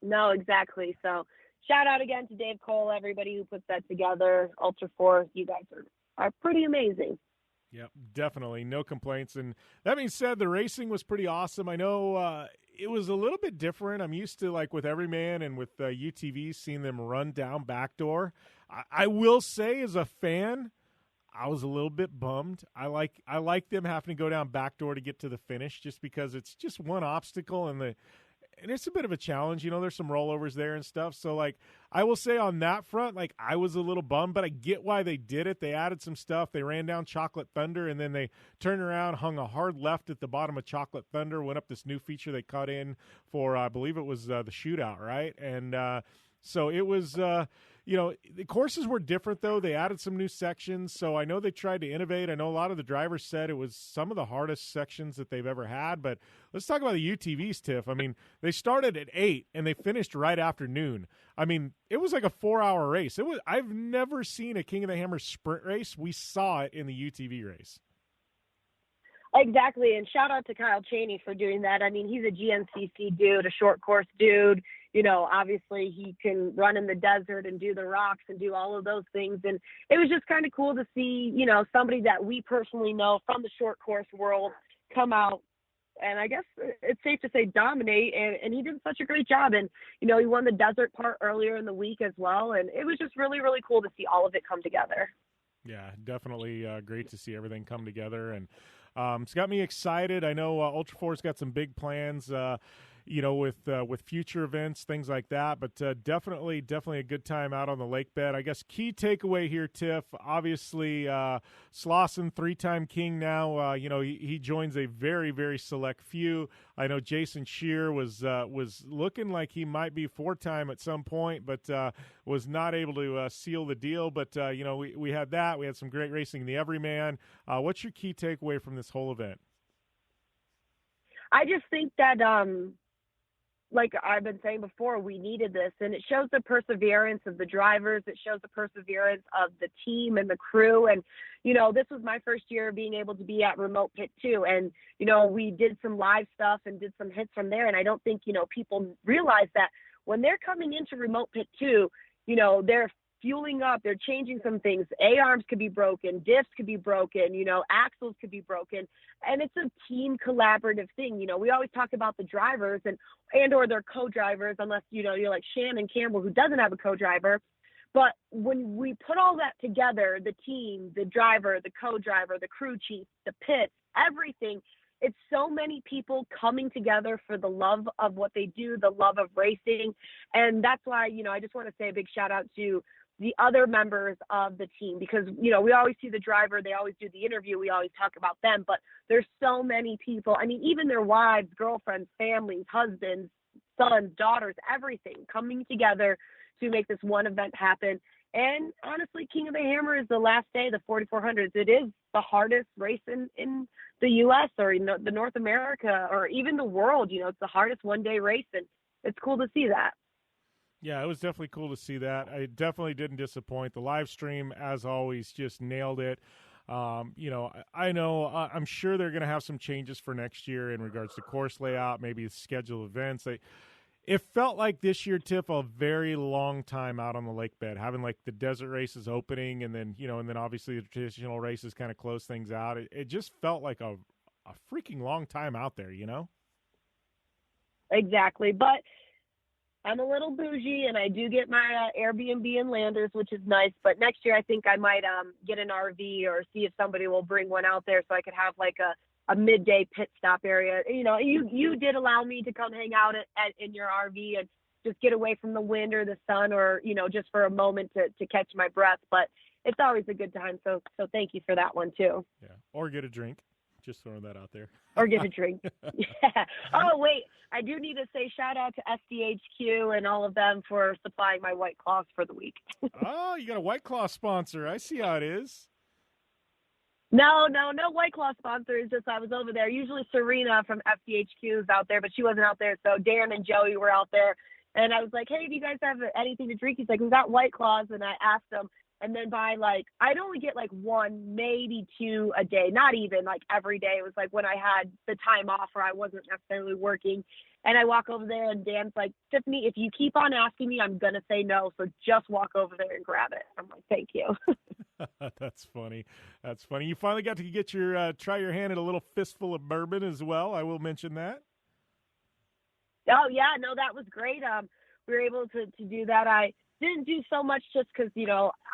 No, exactly. So shout out again to Dave Cole, everybody who puts that together. Ultra Force, you guys are pretty amazing. Yep, definitely. No complaints. And that being said, the racing was pretty awesome. I know it was a little bit different. I'm used to, like, with Everyman and with UTV, seeing them run down backdoor. I will say, as a fan, I was a little bit bummed. I like them having to go down backdoor to get to the finish, just because it's just one obstacle and it's a bit of a challenge. There's some rollovers there and stuff. So, like, I will say on that front, like, I was a little bummed, but I get why they did it. They added some stuff. They ran down Chocolate Thunder, and then they turned around, hung a hard left at the bottom of Chocolate Thunder, went up this new feature they cut in for, I believe it was the shootout, right? And so it was, the courses were different, though. They added some new sections, so I know they tried to innovate. I know a lot of the drivers said it was some of the hardest sections that they've ever had, but let's talk about the UTVs, Tiff. I mean, they started at 8, and they finished right after noon. I mean, it was like a 4-hour race. I've never seen a King of the Hammer sprint race. We saw it in the UTV race. Exactly, and shout out to Kyle Chaney for doing that. I mean, he's a GNCC dude, a short course dude. Obviously he can run in the desert and do the rocks and do all of those things. And it was just kind of cool to see, somebody that we personally know from the short course world come out and, I guess it's safe to say, dominate. And he did such a great job. And, he won the desert part earlier in the week as well. And it was just really, really cool to see all of it come together. Yeah, definitely great to see everything come together. And it's got me excited. I know Ultra Four's got some big plans, with future events, things like that. But definitely a good time out on the lake bed. I guess key takeaway here, Tiff, obviously Slauson, 3-time king now. He joins a very, very select few. I know Jason Shear was looking like he might be 4-time at some point, but was not able to seal the deal. But, we had that. We had some great racing in the Everyman. What's your key takeaway from this whole event? I just think that, like I've been saying before, we needed this, and it shows the perseverance of the drivers. It shows the perseverance of the team and the crew. And, this was my first year being able to be at Remote Pit 2. And, we did some live stuff and did some hits from there. And I don't think, people realize that when they're coming into Remote Pit 2, they're fueling up, they're changing some things. A-arms could be broken, diffs could be broken, axles could be broken. And it's a team collaborative thing. We always talk about the drivers and or their co-drivers, unless, you're like Shannon Campbell, who doesn't have a co-driver. But when we put all that together, the team, the driver, the co-driver, the crew chief, the pits, everything, it's so many people coming together for the love of what they do, the love of racing. And that's why, I just want to say a big shout out to the other members of the team, because, we always see the driver, they always do the interview, we always talk about them, but there's so many people. I mean, even their wives, girlfriends, families, husbands, sons, daughters, everything coming together to make this one event happen. And honestly, King of the Hammer is the last day, the 4400s. It is the hardest race in the U.S. or the North America or even the world. It's the hardest one-day race, and it's cool to see that. Yeah, it was definitely cool to see that. I definitely didn't disappoint. The live stream, as always, just nailed it. I know I'm sure they're going to have some changes for next year in regards to course layout, maybe schedule events. It felt like this year, Tiff, a very long time out on the lake bed, having like the desert races opening and then obviously the traditional races kind of close things out. It just felt like a freaking long time out there, Exactly. But I'm a little bougie, and I do get my Airbnb and landers, which is nice. But next year, I think I might get an RV or see if somebody will bring one out there so I could have like a midday pit stop area. You did allow me to come hang out in your RV and just get away from the wind or the sun or, just for a moment to catch my breath. But it's always a good time. So thank you for that one, too. Yeah. Or get a drink. Just throwing that out there. Or get a drink. Yeah. Oh, wait. I do need to say shout out to SDHQ and all of them for supplying my White Claws for the week. Oh, you got a White Claw sponsor. I see how it is. No White Claw sponsors. Just I was over there. Usually Serena from FDHQ is out there, but she wasn't out there. So Darren and Joey were out there. And I was like, hey, do you guys have anything to drink? He's like, we got White Claws. And I asked him. And then I'd only get one, maybe two a day, not even every day. It was when I had the time off or I wasn't necessarily working. And I walk over there and Dan's like, Tiffany, if you keep on asking me, I'm going to say no. So just walk over there and grab it. I'm like, thank you. That's funny. That's funny. You finally got to get your try your hand at a little fistful of bourbon as well. I will mention that. Oh, yeah. No, that was great. We were able to do that. I didn't do so much just because,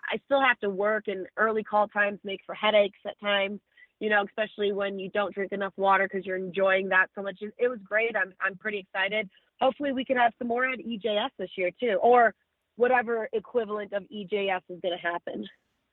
I still have to work and early call times make for headaches at times, especially when you don't drink enough water because you're enjoying that so much. It was great. I'm pretty excited. Hopefully we can have some more at EJS this year too, or whatever equivalent of EJS is going to happen.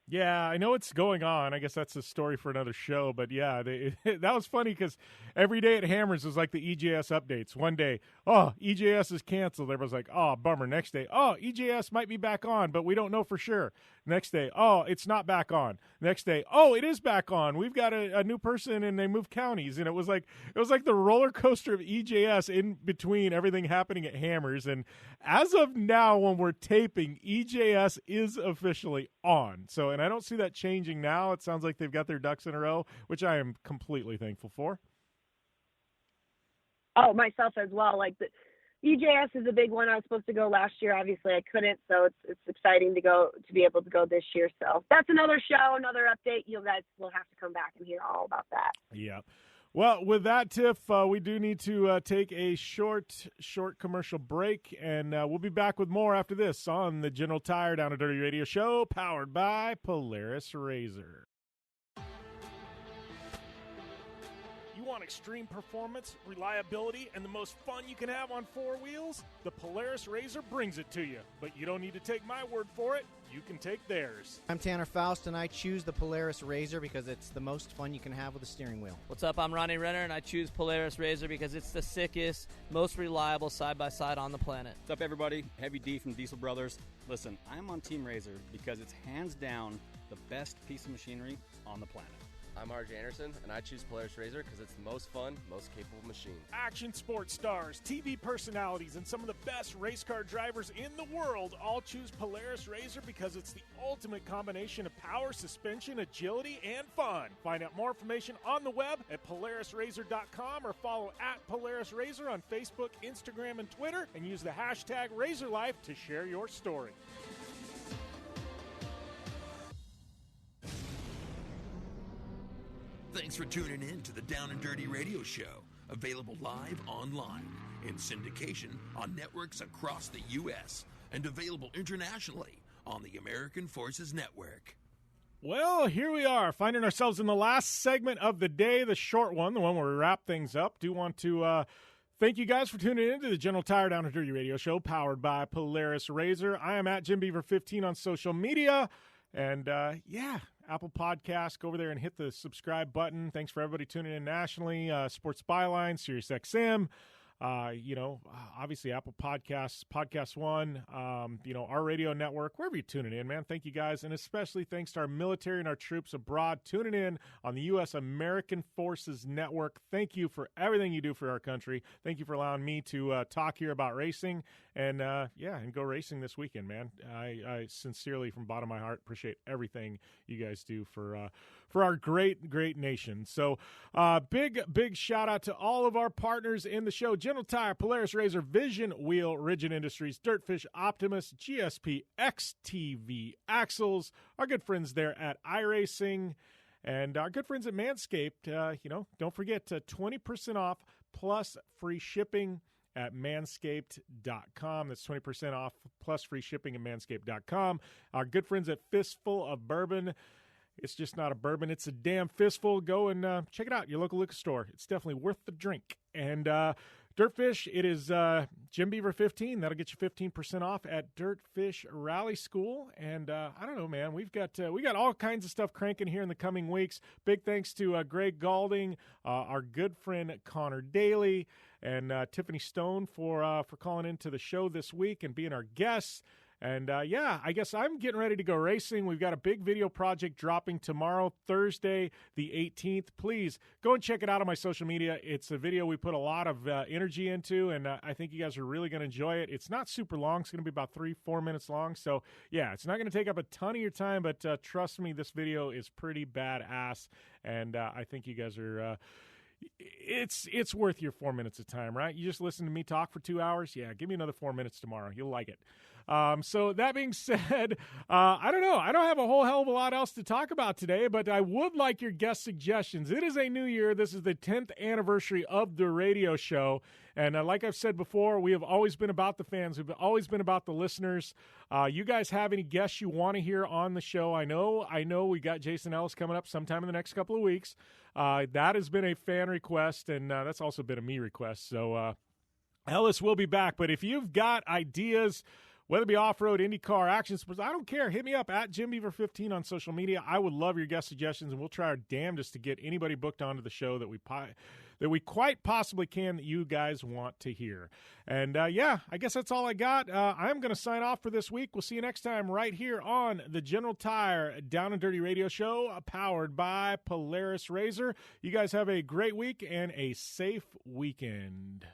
Yeah, I know it's going on. I guess that's a story for another show. But yeah, that was funny because every day at Hammers was like the EJS updates. One day, EJS is canceled. Everyone's like, oh, bummer. Next day, EJS might be back on, but we don't know for sure. Next day, it's not back on. Next day, it is back on. We've got a new person and they moved counties. And it was like the roller coaster of EJS in between everything happening at Hammers. And as of now, when we're taping, EJS is officially on. So, and I don't see that changing now. It sounds like they've got their ducks in a row, which I am completely thankful for. Oh, myself as well. The EJS is a big one. I was supposed to go last year. Obviously, I couldn't, so it's exciting to be able to go this year. So that's another show, another update. You guys will have to come back and hear all about that. Yeah. Well, with that, Tiff, we do need to take a short commercial break, and we'll be back with more after this on the General Tire Down and Dirty Radio Show, powered by Polaris RZR. You want extreme performance, reliability, and the most fun you can have on four wheels? The Polaris RZR brings it to you. But you don't need to take my word for it. You can take theirs. I'm Tanner Faust, and I choose the Polaris RZR because it's the most fun you can have with a steering wheel. What's up? I'm Ronnie Renner, and I choose Polaris RZR because it's the sickest, most reliable side-by-side on the planet. What's up, everybody? Heavy D from Diesel Brothers. Listen, I'm on Team RZR because it's hands down the best piece of machinery on the planet. I'm RJ Anderson, and I choose Polaris RZR because it's the most fun, most capable machine. Action sports stars, TV personalities, and some of the best race car drivers in the world all choose Polaris RZR because it's the ultimate combination of power, suspension, agility, and fun. Find out more information on the web at PolarisRZR.com or follow at Polaris RZR on Facebook, Instagram, and Twitter, and use the hashtag RZRLife to share your story. Thanks for tuning in to the Down and Dirty Radio Show, available live online, in syndication on networks across the U.S., and available internationally on the American Forces Network. Well, here we are, finding ourselves in the last segment of the day, the short one, the one where we wrap things up. Do want to thank you guys for tuning in to the General Tire Down and Dirty Radio Show, powered by Polaris RZR. I am at JimBeaver15 on social media, and Apple Podcasts, go over there and hit the subscribe button. Thanks for everybody tuning in nationally. Sports Byline, SiriusXM, obviously Apple Podcasts, Podcast One, our radio network, wherever you're tuning in, man. Thank you guys. And especially thanks to our military and our troops abroad tuning in on the U.S. American Forces Network. Thank you for everything you do for our country. Thank you for allowing me to talk here about racing and go racing this weekend, man. I sincerely, from the bottom of my heart, appreciate everything you guys do for our great nation. So big shout out to all of our partners in the show: General Tire, Polaris RZR, Vision Wheel, Rigid Industries, Dirtfish, Optimus, GSP, XTV Axles, our good friends there at iRacing, and our good friends at Manscaped. Don't forget 20% off plus free shipping at manscaped.com. That's 20% off plus free shipping at manscaped.com. Our good friends at Fistful of Bourbon. It's just not a bourbon. It's a damn fistful. Go and check it out at your local liquor store. It's definitely worth the drink. And Dirtfish, it is JimBeaver15. That'll get you 15% off at Dirtfish Rally School. And I don't know, man. We got all kinds of stuff cranking here in the coming weeks. Big thanks to Greg Gaulding, our good friend Conor Daly, and Tiffany Stone for calling into the show this week and being our guests. And, yeah, I guess I'm getting ready to go racing. We've got a big video project dropping tomorrow, Thursday, the 18th. Please go and check it out on my social media. It's a video we put a lot of energy into, and I think you guys are really going to enjoy it. It's not super long. It's going to be about 3-4 minutes long. So, yeah, it's not going to take up a ton of your time, but trust me, this video is pretty badass, and I think you guys are it's worth your 4 minutes of time, right? You just listen to me talk for 2 hours. Yeah, give me another 4 minutes tomorrow. You'll like it. So that being said, I don't know. I don't have a whole hell of a lot else to talk about today, but I would like your guest suggestions. It is a new year. This is the 10th anniversary of the radio show. And like I've said before, we have always been about the fans. We've always been about the listeners. You guys have any guests you want to hear on the show? I know we got Jason Ellis coming up sometime in the next couple of weeks. That has been a fan request, and that's also been a me request. So Ellis will be back. But if you've got ideas, whether it be off-road, IndyCar, action sports, I don't care. Hit me up at JimBeaver15 on social media. I would love your guest suggestions, and we'll try our damnedest to get anybody booked onto the show that we quite possibly can that you guys want to hear. And, yeah, I guess that's all I got. I'm going to sign off for this week. We'll see you next time right here on the General Tire Down and Dirty Radio Show, powered by Polaris RZR. You guys have a great week and a safe weekend.